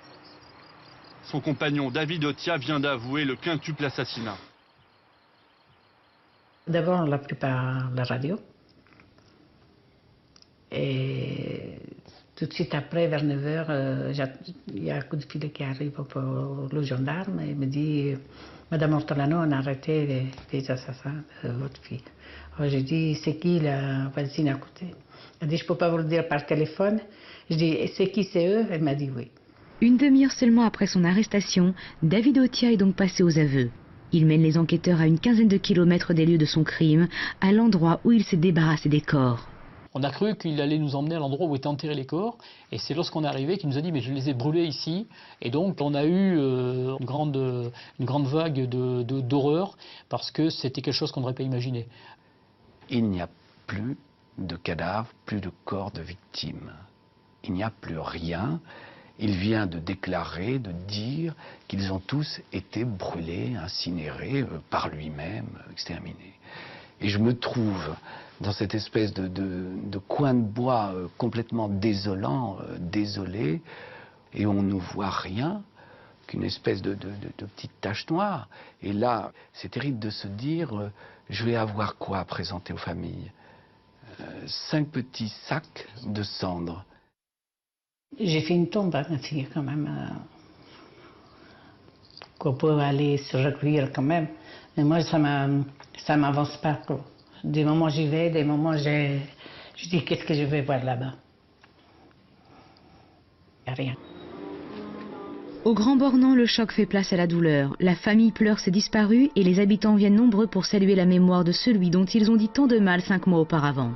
son compagnon David Otia vient d'avouer le quintuple assassinat. D'abord, on l'a pris par la radio. Et tout de suite après, vers 9h, il y a un coup de fil qui arrive pour le gendarme et me dit « Madame Ortolano, on a arrêté les assassins de votre fille. » Alors j'ai dit « C'est qui la voisine à côté ?» Elle dit « Je ne peux pas vous le dire par téléphone. » Je dis « C'est qui, c'est eux ?» Elle m'a dit « Oui. » Une demi-heure seulement après son arrestation, David Otia est donc passé aux aveux. Il mène les enquêteurs à une quinzaine de kilomètres des lieux de son crime, à l'endroit où il s'est débarrassé des corps. On a cru qu'il allait nous emmener à l'endroit où étaient enterrés les corps, et c'est lorsqu'on est arrivé qu'il nous a dit « mais je les ai brûlés ici ». Et donc on a eu une grande vague d'horreur, parce que c'était quelque chose qu'on n'aurait pas imaginé. Il n'y a plus de cadavres, plus de corps de victimes. Il n'y a plus rien. Il vient de déclarer, de dire qu'ils ont tous été brûlés, incinérés par lui-même, exterminés. Et je me trouve dans cette espèce de coin de bois complètement désolant, désolé, et on ne voit rien qu'une espèce de petite tache noire. Et là, c'est terrible de se dire, je vais avoir quoi à présenter aux familles? 5 petits sacs de cendres. J'ai fait une tombe à ma fille quand même, qu'on peut aller se recueillir quand même. Mais moi, ça m'avance pas, quoi. Des moments j'y vais, des moments je dis qu'est-ce que je vais voir là-bas. Y a rien. Au Grand Bornand, le choc fait place à la douleur. La famille pleure ses disparus et les habitants viennent nombreux pour saluer la mémoire de celui dont ils ont dit tant de mal 5 mois auparavant.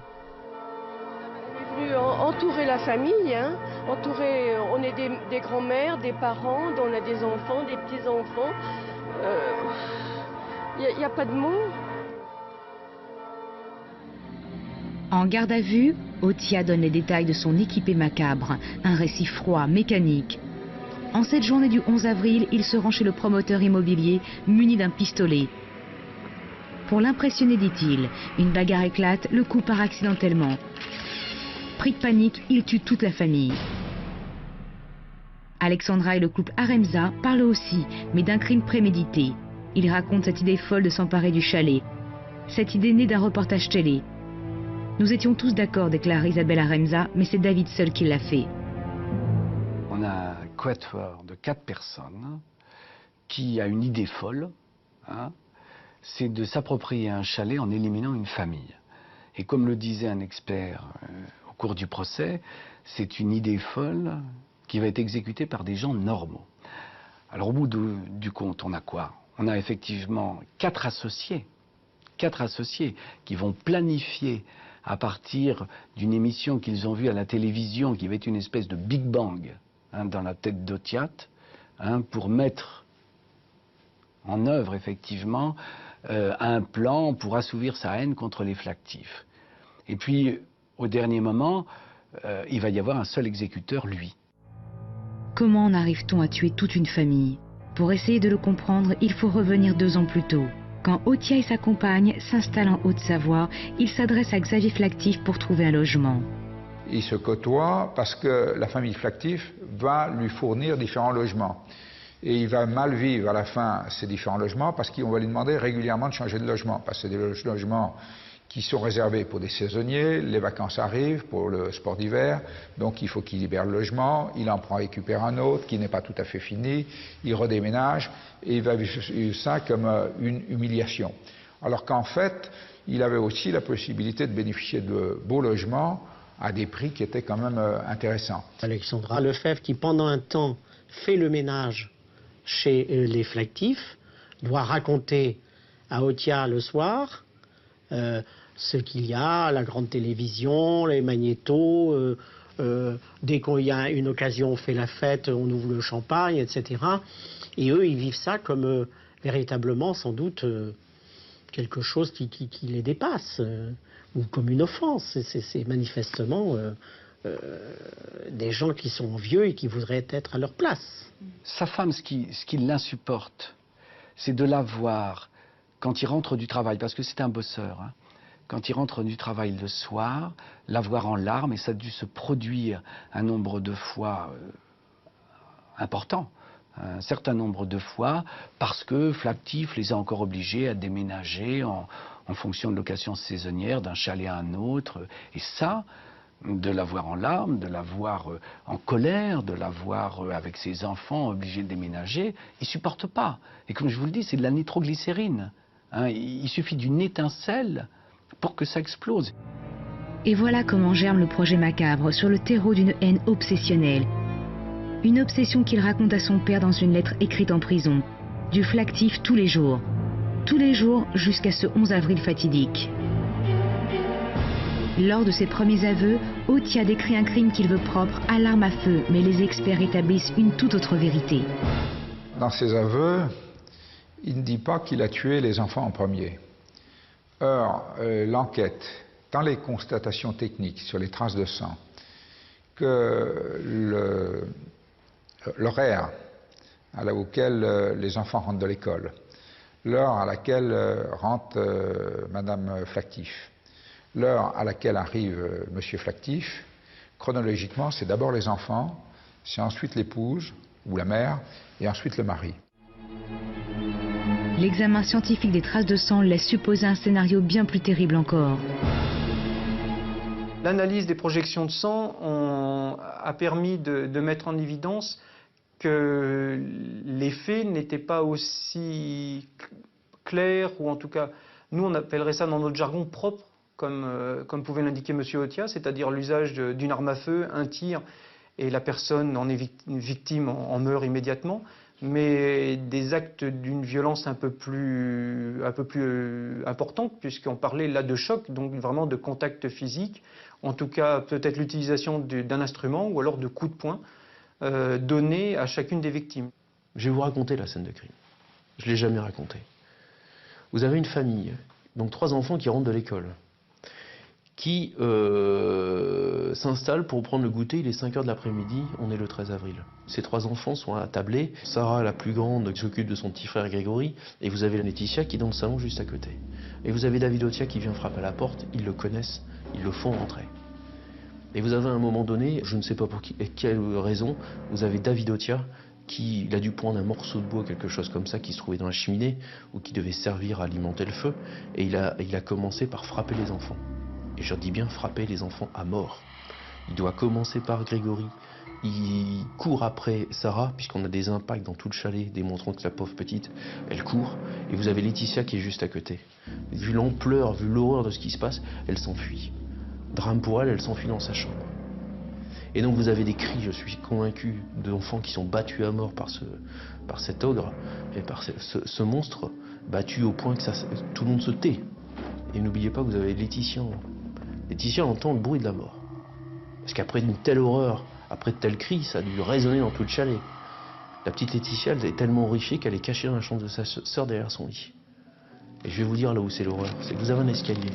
On est venu entourer la famille, hein. On est des grands-mères, des parents, on a des enfants, des petits-enfants. Il n'y a pas de mots. En garde à vue, Otia donne les détails de son équipée macabre, un récit froid, mécanique. En cette journée du 11 avril, il se rend chez le promoteur immobilier muni d'un pistolet. Pour l'impressionner, dit-il, une bagarre éclate, le coup part accidentellement. Pris de panique, il tue toute la famille. Alexandra et le couple Aremza parlent aussi, mais d'un crime prémédité. Ils racontent cette idée folle de s'emparer du chalet. Cette idée née d'un reportage télé. Nous étions tous d'accord, déclare Isabelle Aremza, mais c'est David seul qui l'a fait. On a un quatuor de 4 personnes qui a une idée folle, hein, c'est de s'approprier un chalet en éliminant une famille. Et comme le disait un expert au cours du procès, c'est une idée folle qui va être exécutée par des gens normaux. Alors au bout du compte, on a quoi? On a effectivement 4 associés qui vont planifier à partir d'une émission qu'ils ont vue à la télévision qui va être une espèce de Big Bang, hein, dans la tête d'Otia, hein, pour mettre en œuvre effectivement un plan pour assouvir sa haine contre les flactifs. Et puis au dernier moment, il va y avoir un seul exécuteur, lui. Comment en arrive-t-on à tuer toute une famille? Pour essayer de le comprendre, il faut revenir 2 ans plus tôt. Quand Otia et sa compagne s'installent en Haute-Savoie, ils s'adressent à Xavier Flactif pour trouver un logement. Ils se côtoient parce que la famille Flactif va lui fournir différents logements. Et il va mal vivre à la fin ces différents logements parce qu'on va lui demander régulièrement de changer de logement. Parce que c'est des logements qui sont réservés pour des saisonniers, les vacances arrivent pour le sport d'hiver, donc il faut qu'il libère le logement, il en prend, récupère un autre qui n'est pas tout à fait fini, il redéménage et il va vivre ça comme une humiliation. Alors qu'en fait, il avait aussi la possibilité de bénéficier de beaux logements à des prix qui étaient quand même intéressants. Alexandra Lefebvre, qui pendant un temps fait le ménage chez les Flactifs, doit raconter à Otia le soir ce qu'il y a, la grande télévision, les magnétos, dès qu'il y a une occasion, on fait la fête, on ouvre le champagne, etc. Et eux, ils vivent ça comme véritablement, sans doute, quelque chose qui les dépasse, ou comme une offense. C'est manifestement des gens qui sont vieux et qui voudraient être à leur place. Sa femme, ce qui l'insupporte, c'est de la voir quand il rentre du travail, parce que c'est un bosseur, hein, quand il rentre du travail le soir, la voir en larmes, et ça a dû se produire un nombre de fois important, un certain nombre de fois, parce que Flactif les a encore obligés à déménager en fonction de location saisonnière d'un chalet à un autre. Et ça, de la voir en larmes, de la voir en colère, de la voir avec ses enfants obligés de déménager. Il ne supporte pas. Et comme je vous le dis, c'est de la nitroglycérine. Hein, il suffit d'une étincelle pour que ça explose. Et voilà comment germe le projet macabre sur le terreau d'une haine obsessionnelle. Une obsession qu'il raconte à son père dans une lettre écrite en prison. Du flactif tous les jours. Tous les jours jusqu'à ce 11 avril fatidique. Lors de ses premiers aveux, Otia décrit un crime qu'il veut propre à l'arme à feu, mais les experts établissent une toute autre vérité. Dans ses aveux, il ne dit pas qu'il a tué les enfants en premier. Or, l'enquête, dans les constatations techniques sur les traces de sang, que l'horaire auquel les enfants rentrent de l'école, l'heure à laquelle rentre Madame Flactif, l'heure à laquelle arrive Monsieur Flactif, chronologiquement, c'est d'abord les enfants, c'est ensuite l'épouse ou la mère, et ensuite le mari. L'examen scientifique des traces de sang laisse supposer un scénario bien plus terrible encore. L'analyse des projections de sang a permis de mettre en évidence que les faits n'étaient pas aussi clairs, ou en tout cas, nous on appellerait ça dans notre jargon propre, comme pouvait l'indiquer M. Otia, c'est-à-dire l'usage d'une arme à feu, un tir, et la personne en est victime, en meurt immédiatement, mais des actes d'une violence un peu plus importante, puisqu'on parlait là de choc, donc vraiment de contact physique, en tout cas peut-être l'utilisation d'un instrument ou alors de coups de poing donnés à chacune des victimes. Je vais vous raconter la scène de crime. Je ne l'ai jamais racontée. Vous avez une famille, donc 3 enfants qui rentrent de l'école, qui s'installe pour prendre le goûter. Il est 5 h de l'après-midi, on est le 13 avril. Ces 3 enfants sont attablés. Sarah, la plus grande, qui s'occupe de son petit frère Grégory, et vous avez Laetitia qui est dans le salon juste à côté. Et vous avez David Otia qui vient frapper à la porte, ils le connaissent, ils le font rentrer. Et vous avez à un moment donné, je ne sais pas pour quelle raison, vous avez David Otia qui a dû prendre un morceau de bois, quelque chose comme ça, qui se trouvait dans la cheminée, ou qui devait servir à alimenter le feu, et il a commencé par frapper les enfants. Et je dis bien frapper les enfants à mort. Il doit commencer par Grégory. Il court après Sarah, puisqu'on a des impacts dans tout le chalet, démontrant que la pauvre petite, elle court. Et vous avez Laetitia qui est juste à côté. Vu l'ampleur, vu l'horreur de ce qui se passe, elle s'enfuit. Drame pour elle, elle s'enfuit dans sa chambre. Et donc vous avez des cris, je suis convaincu, d'enfants qui sont battus à mort par cet ogre, et par ce monstre, battu au point que tout le monde se tait. Et n'oubliez pas que vous avez Laetitia. Laetitia entend le bruit de la mort. Parce qu'après une telle horreur, après de tels cris, ça a dû résonner dans tout le chalet. La petite Laetitia, elle est tellement horrifiée qu'elle est cachée dans la chambre de sa sœur derrière son lit. Et je vais vous dire là où c'est l'horreur, c'est que vous avez un escalier.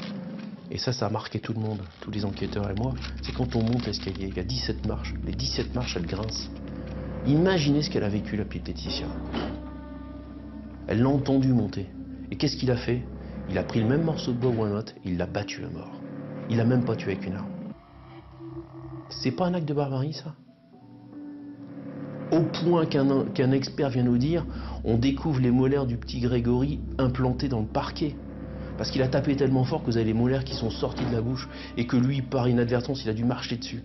Et ça a marqué tout le monde, tous les enquêteurs et moi. C'est quand on monte l'escalier, il y a 17 marches. Les 17 marches, elles grincent. Imaginez ce qu'elle a vécu, la petite Laetitia. Elle l'a entendu monter. Et qu'est-ce qu'il a fait? Il a pris le même morceau de bois ou un autre, il l'a battu à mort. Il l'a même pas tué avec une arme. C'est pas un acte de barbarie, ça? Au point qu'un expert vient nous dire, on découvre les molaires du petit Grégory implantés dans le parquet. Parce qu'il a tapé tellement fort que vous avez les molaires qui sont sortis de la bouche et que lui, par inadvertance, il a dû marcher dessus.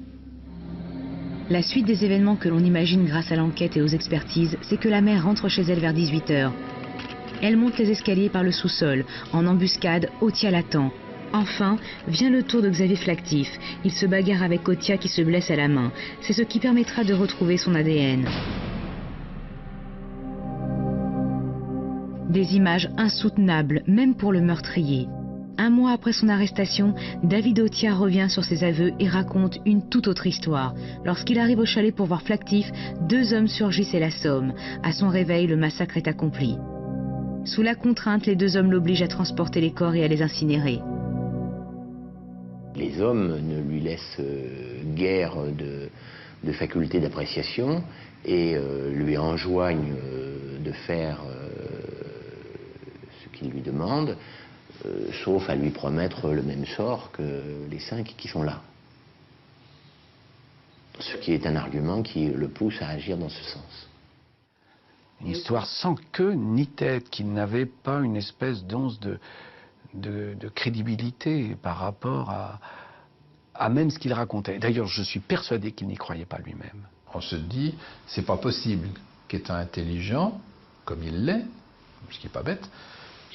La suite des événements que l'on imagine grâce à l'enquête et aux expertises, c'est que la mère rentre chez elle vers 18 h. Elle monte les escaliers par le sous-sol. En embuscade, Otia l'attend. Enfin, vient le tour de Xavier Flactif. Il se bagarre avec Otia qui se blesse à la main. C'est ce qui permettra de retrouver son ADN. Des images insoutenables, même pour le meurtrier. Un mois après son arrestation, David Otia revient sur ses aveux et raconte une toute autre histoire. Lorsqu'il arrive au chalet pour voir Flactif, 2 hommes surgissent et l'assomment. À son réveil, le massacre est accompli. Sous la contrainte, les 2 hommes l'obligent à transporter les corps et à les incinérer. Les hommes ne lui laissent guère de faculté d'appréciation et lui enjoignent de faire ce qu'il lui demande, sauf à lui promettre le même sort que les 5 qui sont là. Ce qui est un argument qui le pousse à agir dans ce sens. Une histoire sans queue ni tête, qui n'avait pas une espèce d'once de crédibilité par rapport à même ce qu'il racontait. D'ailleurs, je suis persuadé qu'il n'y croyait pas lui-même. On se dit, c'est pas possible qu'étant intelligent, comme il l'est, ce qui n'est pas bête,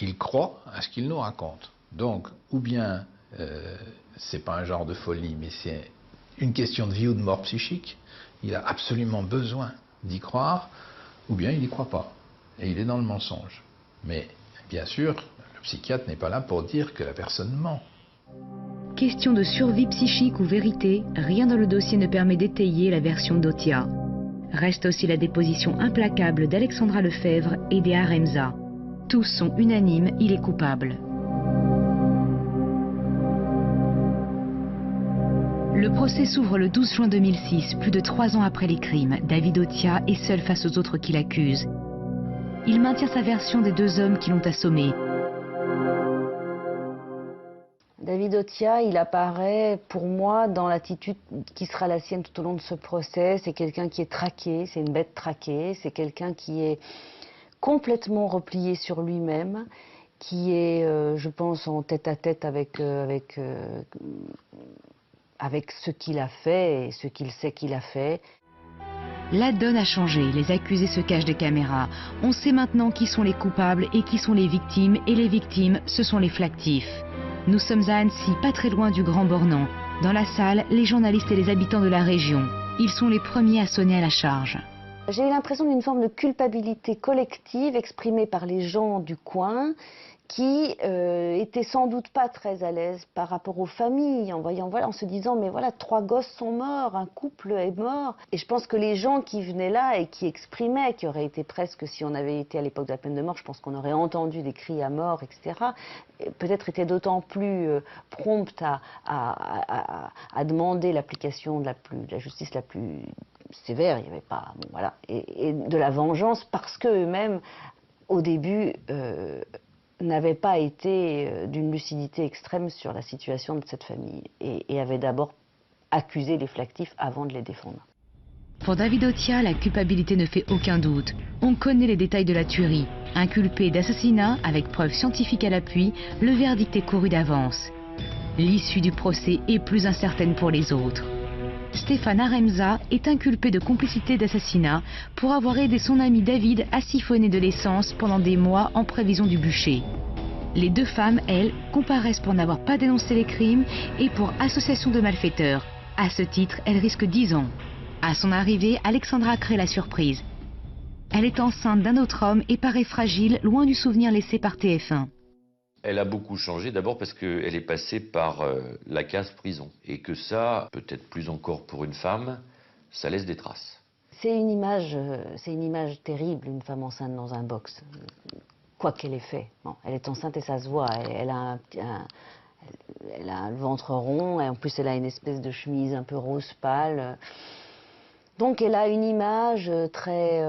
il croit à ce qu'il nous raconte. Donc, ou bien c'est pas un genre de folie, mais c'est une question de vie ou de mort psychique, il a absolument besoin d'y croire, ou bien il n'y croit pas, et il est dans le mensonge. Mais bien sûr, le psychiatre n'est pas là pour dire que la personne ment. Question de survie psychique ou vérité, rien dans le dossier ne permet d'étayer la version d'Otia. Reste aussi la déposition implacable d'Alexandra Lefebvre et d'Ea Remza. Tous sont unanimes, il est coupable. Le procès s'ouvre le 12 juin 2006, plus de 3 ans après les crimes. David Otia est seul face aux autres qui l'accusent. Il maintient sa version des 2 hommes qui l'ont assommé. David Otia, il apparaît pour moi dans l'attitude qui sera la sienne tout au long de ce procès. C'est quelqu'un qui est traqué, c'est une bête traquée, c'est quelqu'un qui est complètement replié sur lui-même, qui est, je pense, en tête-à-tête avec ce qu'il a fait et ce qu'il sait qu'il a fait. La donne a changé, les accusés se cachent des caméras. On sait maintenant qui sont les coupables et qui sont les victimes, et les victimes, ce sont les flactifs. Nous sommes à Annecy, pas très loin du Grand Bornand. Dans la salle, les journalistes et les habitants de la région. Ils sont les premiers à sonner à la charge. J'ai eu l'impression d'une forme de culpabilité collective exprimée par les gens du coin qui étaient sans doute pas très à l'aise par rapport aux familles, en voyant, voilà, en se disant mais voilà, 3 gosses sont morts, un couple est mort. Et je pense que les gens qui venaient là et qui exprimaient, qui auraient été presque, si on avait été à l'époque de la peine de mort, je pense qu'on aurait entendu des cris à mort, etc., peut-être étaient d'autant plus promptes à demander l'application de la justice la plus sévère, il n'y avait pas, bon, voilà, et de la vengeance, parce qu'eux-mêmes, au début, n'avaient pas été d'une lucidité extrême sur la situation de cette famille et avaient d'abord accusé les flactifs avant de les défendre. Pour David Otia, la culpabilité ne fait aucun doute. On connaît les détails de la tuerie. Inculpé d'assassinat, avec preuves scientifiques à l'appui, le verdict est couru d'avance. L'issue du procès est plus incertaine pour les autres. Stéphane Aremza est inculpé de complicité d'assassinat pour avoir aidé son ami David à siphonner de l'essence pendant des mois en prévision du bûcher. Les 2 femmes, elles, comparaissent pour n'avoir pas dénoncé les crimes et pour association de malfaiteurs. À ce titre, elles risquent 10 ans. À son arrivée, Alexandra crée la surprise. Elle est enceinte d'un autre homme et paraît fragile, loin du souvenir laissé par TF1. Elle a beaucoup changé, d'abord parce qu'elle est passée par la case prison. Et que ça, peut-être plus encore pour une femme, ça laisse des traces. C'est une image terrible, une femme enceinte dans un box, quoi qu'elle ait fait. Bon, elle est enceinte et ça se voit, elle a le ventre rond, et en plus elle a une espèce de chemise un peu rose pâle. Donc elle a une image très...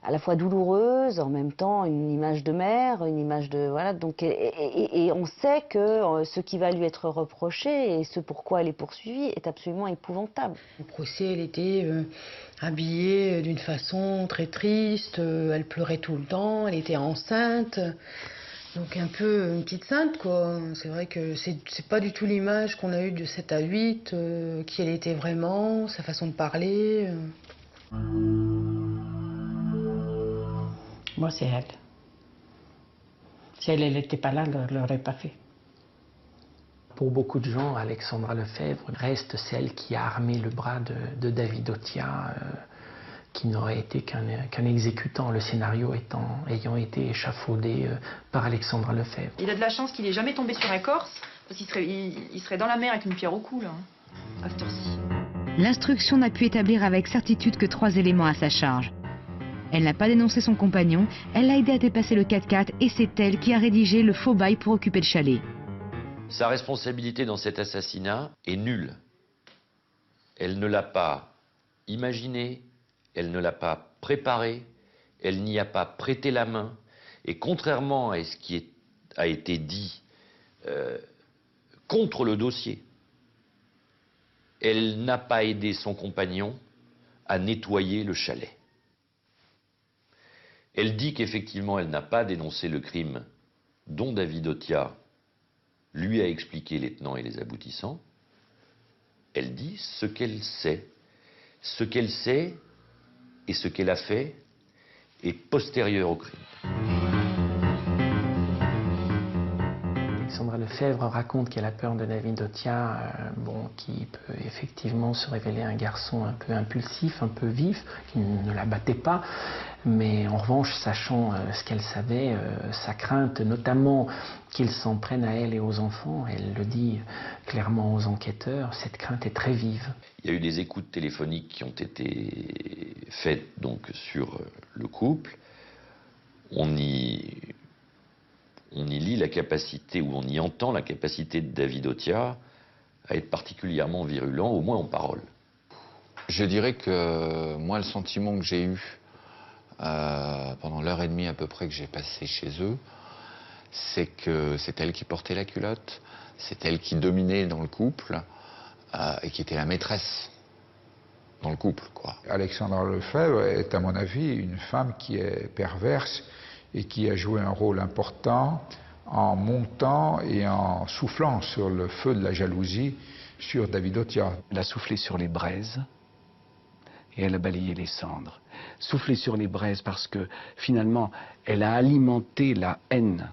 à la fois douloureuse, en même temps une image de mère, une image de... Voilà, donc, et on sait que ce qui va lui être reproché et ce pourquoi elle est poursuivie est absolument épouvantable. Au procès, elle était habillée d'une façon très triste, elle pleurait tout le temps, elle était enceinte, donc un peu une petite sainte, quoi. C'est vrai que c'est pas du tout l'image qu'on a eue de 7 à 8, qui elle était vraiment, sa façon de parler. Moi, c'est elle. Si elle n'était pas là, elle ne l'aurait pas fait. Pour beaucoup de gens, Alexandra Lefebvre reste celle qui a armé le bras de David Otia, qui n'aurait été qu'un exécutant, le scénario ayant été échafaudé par Alexandra Lefebvre. Il a de la chance qu'il n'ait jamais tombé sur un Corse, parce qu'il serait dans la mer avec une pierre au cou, là, à cette heure-ci. L'instruction n'a pu établir avec certitude que 3 éléments à sa charge. Elle n'a pas dénoncé son compagnon, elle l'a aidé à dépasser le 4x4 et c'est elle qui a rédigé le faux bail pour occuper le chalet. Sa responsabilité dans cet assassinat est nulle. Elle ne l'a pas imaginé, elle ne l'a pas préparé, elle n'y a pas prêté la main. Et contrairement à ce qui a été dit contre le dossier, elle n'a pas aidé son compagnon à nettoyer le chalet. Elle dit qu'effectivement, elle n'a pas dénoncé le crime dont David Otia lui a expliqué les tenants et les aboutissants, elle dit ce qu'elle sait. Ce qu'elle sait et ce qu'elle a fait est postérieur au crime. Alexandra Lefebvre raconte qu'elle a peur de David Otia, qui peut effectivement se révéler un garçon un peu impulsif, un peu vif, qui ne la battait pas. Mais en revanche, sachant ce qu'elle savait, sa crainte, notamment qu'il s'en prenne à elle et aux enfants, elle le dit clairement aux enquêteurs, cette crainte est très vive. Il y a eu des écoutes téléphoniques qui ont été faites donc sur le couple. On y lit la capacité, ou on y entend la capacité de David Otia à être particulièrement virulent, au moins en parole. Je dirais que moi, le sentiment que j'ai eu pendant l'heure et demie à peu près que j'ai passé chez eux, c'est que c'est elle qui portait la culotte, c'est elle qui dominait dans le couple et qui était la maîtresse dans le couple, quoi. Alexandra Lefebvre est, à mon avis, une femme qui est perverse et qui a joué un rôle important en montant et en soufflant sur le feu de la jalousie sur David Otia. Elle a soufflé sur les braises et elle a balayé les cendres. Soufflé sur les braises parce que finalement, elle a alimenté la haine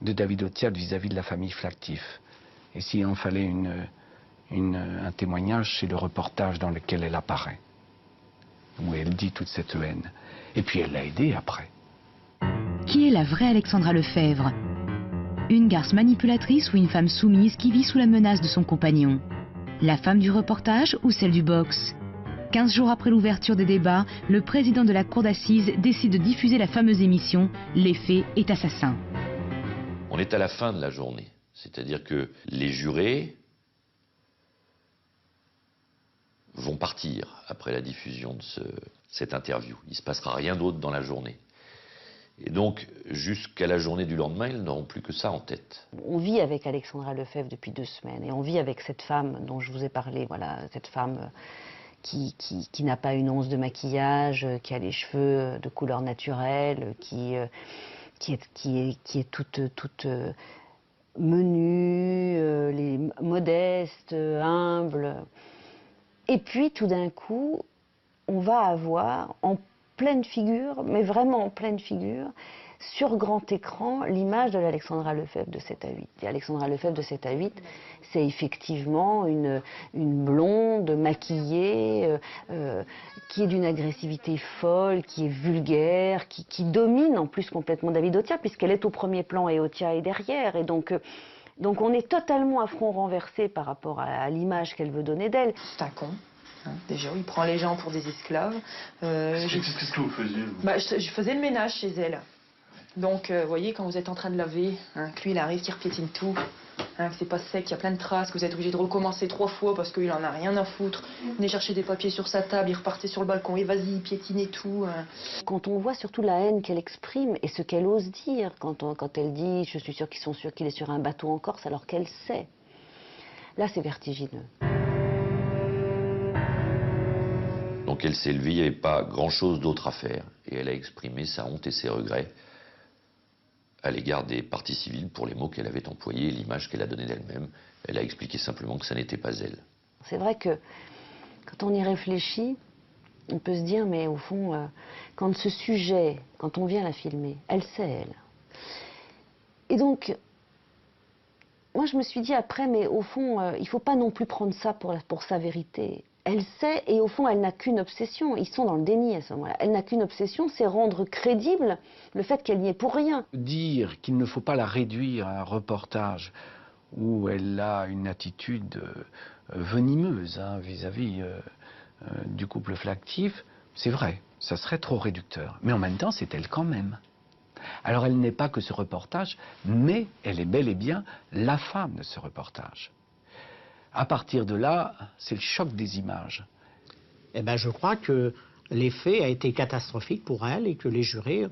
de David Otia vis-à-vis de la famille Flactif. Et s'il en fallait un témoignage, c'est le reportage dans lequel elle apparaît, où elle dit toute cette haine. Et puis elle l'a aidé après. Qui est la vraie Alexandra Lefebvre? Une garce manipulatrice ou une femme soumise qui vit sous la menace de son compagnon? La femme du reportage ou celle du box? 15 jours après l'ouverture des débats, le président de la cour d'assises décide de diffuser la fameuse émission « Les faits est assassin ». On est à la fin de la journée, c'est-à-dire que les jurés vont partir après la diffusion de cette interview. Il ne se passera rien d'autre dans la journée. Et donc, jusqu'à la journée du lendemain, ils n'auront plus que ça en tête. On vit avec Alexandra Lefebvre depuis 2 semaines et on vit avec cette femme dont je vous ai parlé, voilà, cette femme qui n'a pas une once de maquillage, qui a les cheveux de couleur naturelle, qui est toute menue, modeste, humble. Et puis, tout d'un coup, on va avoir en pleine figure, mais vraiment en pleine figure, sur grand écran, l'image de l'Alexandra Lefebvre de 7 à 8. Et Alexandra Lefebvre de 7 à 8, c'est effectivement une blonde maquillée, qui est d'une agressivité folle, qui est vulgaire, qui domine en plus complètement David Otia, puisqu'elle est au premier plan et Otia est derrière. Et donc on est totalement à front renversé par rapport à l'image qu'elle veut donner d'elle. C'est un con. Déjà, il prend les gens pour des esclaves. Qu'est-ce que vous faisiez, vous? Je faisais le ménage chez elle. Donc, vous voyez, quand vous êtes en train de laver, que lui, il arrive, qu'il repiétine tout, que c'est pas sec, qu'il y a plein de traces, que vous êtes obligé de recommencer 3 fois parce qu'il en a rien à foutre. Il venait chercher des papiers sur sa table, il repartait sur le balcon, et vas-y, il piétinait tout. Quand on voit surtout la haine qu'elle exprime et ce qu'elle ose dire, quand elle dit « je suis sûre qu'ils sont sûrs qu'il est sur un bateau en Corse », alors qu'elle sait, là, c'est vertigineux. Donc elle s'est levée, il n'y avait pas grand-chose d'autre à faire. Et elle a exprimé sa honte et ses regrets à l'égard des parties civiles pour les mots qu'elle avait employés et l'image qu'elle a donnée d'elle-même. Elle a expliqué simplement que ça n'était pas elle. C'est vrai que quand on y réfléchit, on peut se dire, mais au fond, quand ce sujet, quand on vient la filmer, elle sait, elle. Et donc, moi je me suis dit après, mais au fond, il ne faut pas non plus prendre ça pour sa vérité. Elle sait, et au fond, elle n'a qu'une obsession. Ils sont dans le déni à ce moment-là. Elle n'a qu'une obsession, c'est rendre crédible le fait qu'elle n'y est pour rien. Dire qu'il ne faut pas la réduire à un reportage où elle a une attitude venimeuse vis-à-vis du couple Flactif, c'est vrai, ça serait trop réducteur. Mais en même temps, c'est elle quand même. Alors elle n'est pas que ce reportage, mais elle est bel et bien la femme de ce reportage. À partir de là, c'est le choc des images. Eh ben, je crois que l'effet a été catastrophique pour elle et que les jurés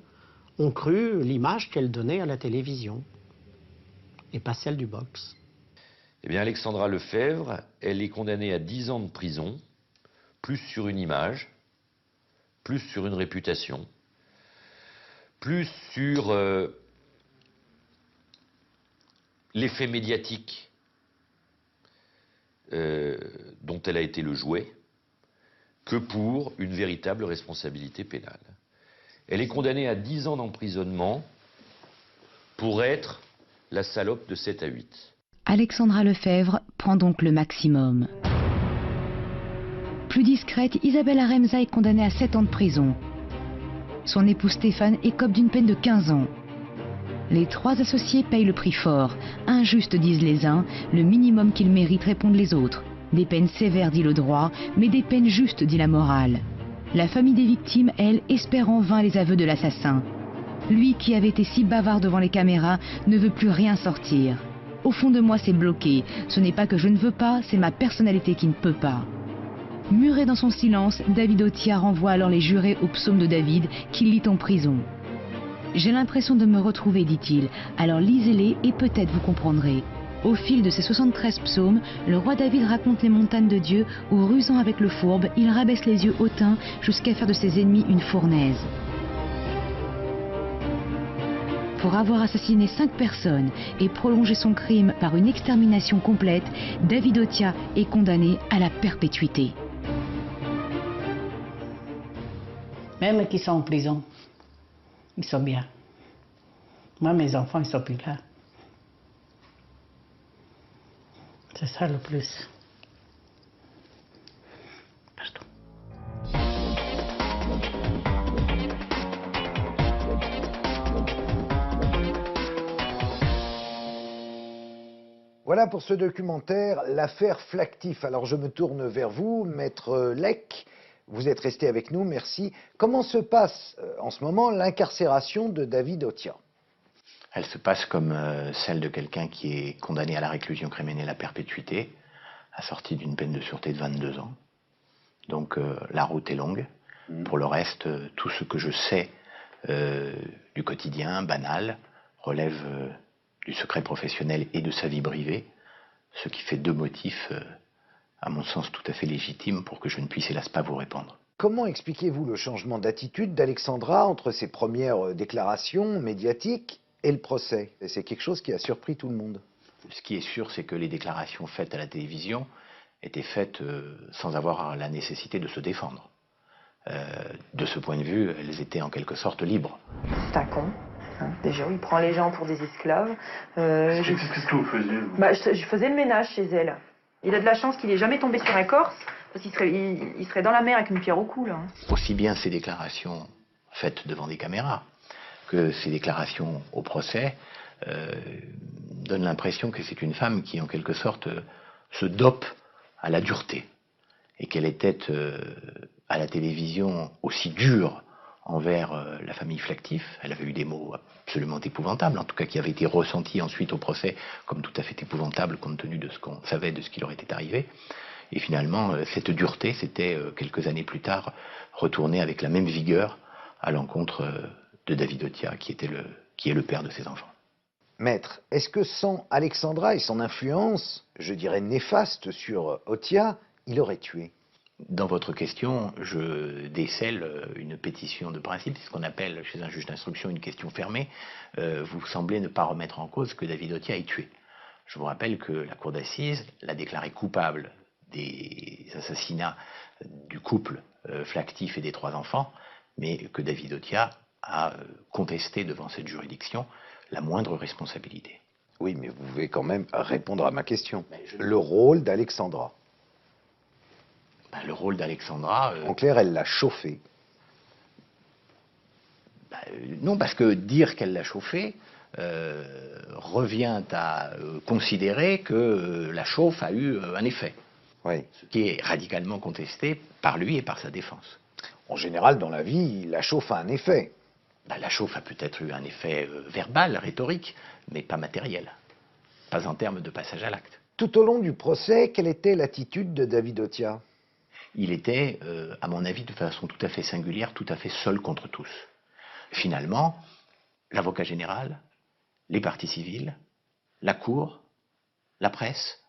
ont cru l'image qu'elle donnait à la télévision et pas celle du box. Eh bien, Alexandra Lefebvre, elle est condamnée à 10 ans de prison, plus sur une image, plus sur une réputation, plus sur l'effet médiatique dont elle a été le jouet que pour une véritable responsabilité pénale. Elle est condamnée à 10 ans d'emprisonnement pour être la salope de 7 à 8. Alexandra Lefebvre prend donc le maximum. Plus discrète, Isabelle Aremza est condamnée à 7 ans de prison. Son époux Stéphane écope d'une peine de 15 ans. Les 3 associés payent le prix fort. Injuste, disent les uns, le minimum qu'ils méritent, répondent les autres. Des peines sévères, dit le droit, mais des peines justes, dit la morale. La famille des victimes, elle, espère en vain les aveux de l'assassin. Lui qui avait été si bavard devant les caméras ne veut plus rien sortir. Au fond de moi, c'est bloqué. Ce n'est pas que je ne veux pas, c'est ma personnalité qui ne peut pas. Muré dans son silence, David Otia renvoie alors les jurés au psaume de David qu'il lit en prison. J'ai l'impression de me retrouver, dit-il. Alors lisez-les et peut-être vous comprendrez. Au fil de ces 73 psaumes, le roi David raconte les montagnes de Dieu où, rusant avec le fourbe, il rabaisse les yeux hautains jusqu'à faire de ses ennemis une fournaise. Pour avoir assassiné 5 personnes et prolongé son crime par une extermination complète, David Otia est condamné à la perpétuité. Même qui sont en prison, ils sont bien. Moi, mes enfants, ils sont plus là. C'est ça le plus. Voilà pour ce documentaire, l'affaire Flactif. Alors je me tourne vers vous, Maître Lec. Vous êtes resté avec nous, merci. Comment se passe en ce moment l'incarcération de David Otia? Elle se passe comme celle de quelqu'un qui est condamné à la réclusion criminelle à perpétuité, assorti d'une peine de sûreté de 22 ans. Donc la route est longue. Pour le reste, tout ce que je sais du quotidien, banal, relève du secret professionnel et de sa vie privée, ce qui fait 2 motifs, à mon sens, tout à fait légitimes pour que je ne puisse hélas pas vous répondre. Comment expliquez-vous le changement d'attitude d'Alexandra entre ses premières déclarations médiatiques et le procès? C'est quelque chose qui a surpris tout le monde. Ce qui est sûr, c'est que les déclarations faites à la télévision étaient faites sans avoir la nécessité de se défendre. De ce point de vue, elles étaient en quelque sorte libres. C'est un con. Déjà, il prend les gens pour des esclaves. Qu'est-ce que vous faisiez, vous? Je faisais le ménage chez elle. Il a de la chance qu'il n'ait jamais tombé sur un Corse, parce qu'il serait dans la mer avec une pierre au cou, là. Aussi bien ces déclarations faites devant des caméras que ces déclarations au procès donnent l'impression que c'est une femme qui, en quelque sorte, se dope à la dureté. Et qu'elle était à la télévision aussi dure envers la famille Flactif. Elle avait eu des mots absolument épouvantables, en tout cas qui avaient été ressentis ensuite au procès comme tout à fait épouvantables compte tenu de ce qu'on savait de ce qui leur était arrivé. Et finalement, cette dureté, c'était quelques années plus tard retournée avec la même vigueur à l'encontre de David Otia, qui est le père de ses enfants. Maître, est-ce que sans Alexandra et son influence, je dirais néfaste sur Otia, il aurait tué? Dans votre question, je décèle une pétition de principe, c'est ce qu'on appelle chez un juge d'instruction une question fermée. Vous semblez ne pas remettre en cause que David Otia ait tué. Je vous rappelle que la cour d'assises l'a déclaré coupable des assassinats du couple Flactif et des 3 enfants, mais que David Otia a contesté devant cette juridiction la moindre responsabilité. Oui, mais vous pouvez quand même répondre à ma question. Le rôle d'Alexandra. Le rôle d'Alexandra... En clair, elle l'a chauffé. Non, parce que dire qu'elle l'a chauffé revient à considérer que la chauffe a eu un effet. Oui. Ce qui est radicalement contesté par lui et par sa défense. En général, dans la vie, la chauffe a un effet. La chauffe a peut-être eu un effet verbal, rhétorique, mais pas matériel. Pas en termes de passage à l'acte. Tout au long du procès, quelle était l'attitude de David Otia? Il était, à mon avis, de façon tout à fait singulière, tout à fait seul contre tous. Finalement, l'avocat général, les parties civiles, la cour, la presse,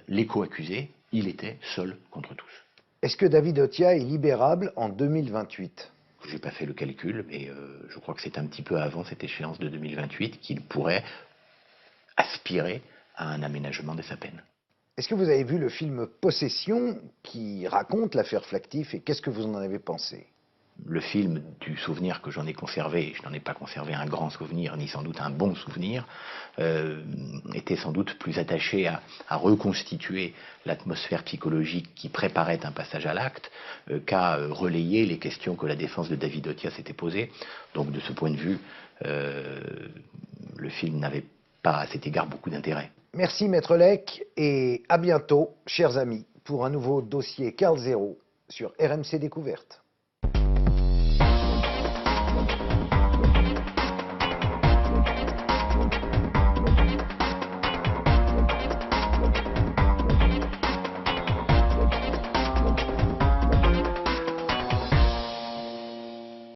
les co-accusés, il était seul contre tous. Est-ce que David Otia est libérable en 2028? Je n'ai pas fait le calcul, mais je crois que c'est un petit peu avant cette échéance de 2028 qu'il pourrait aspirer à un aménagement de sa peine. Est-ce que vous avez vu le film Possession qui raconte l'affaire Flactif et qu'est-ce que vous en avez pensé? Le film, du souvenir que j'en ai conservé, je n'en ai pas conservé un grand souvenir, ni sans doute un bon souvenir, était sans doute plus attaché à reconstituer l'atmosphère psychologique qui préparait un passage à l'acte qu'à relayer les questions que la défense de David Otia s'était posées. Donc de ce point de vue, le film n'avait pas à cet égard beaucoup d'intérêt. Merci Maître Lec et à bientôt, chers amis, pour un nouveau dossier Carl Zéro sur RMC Découverte.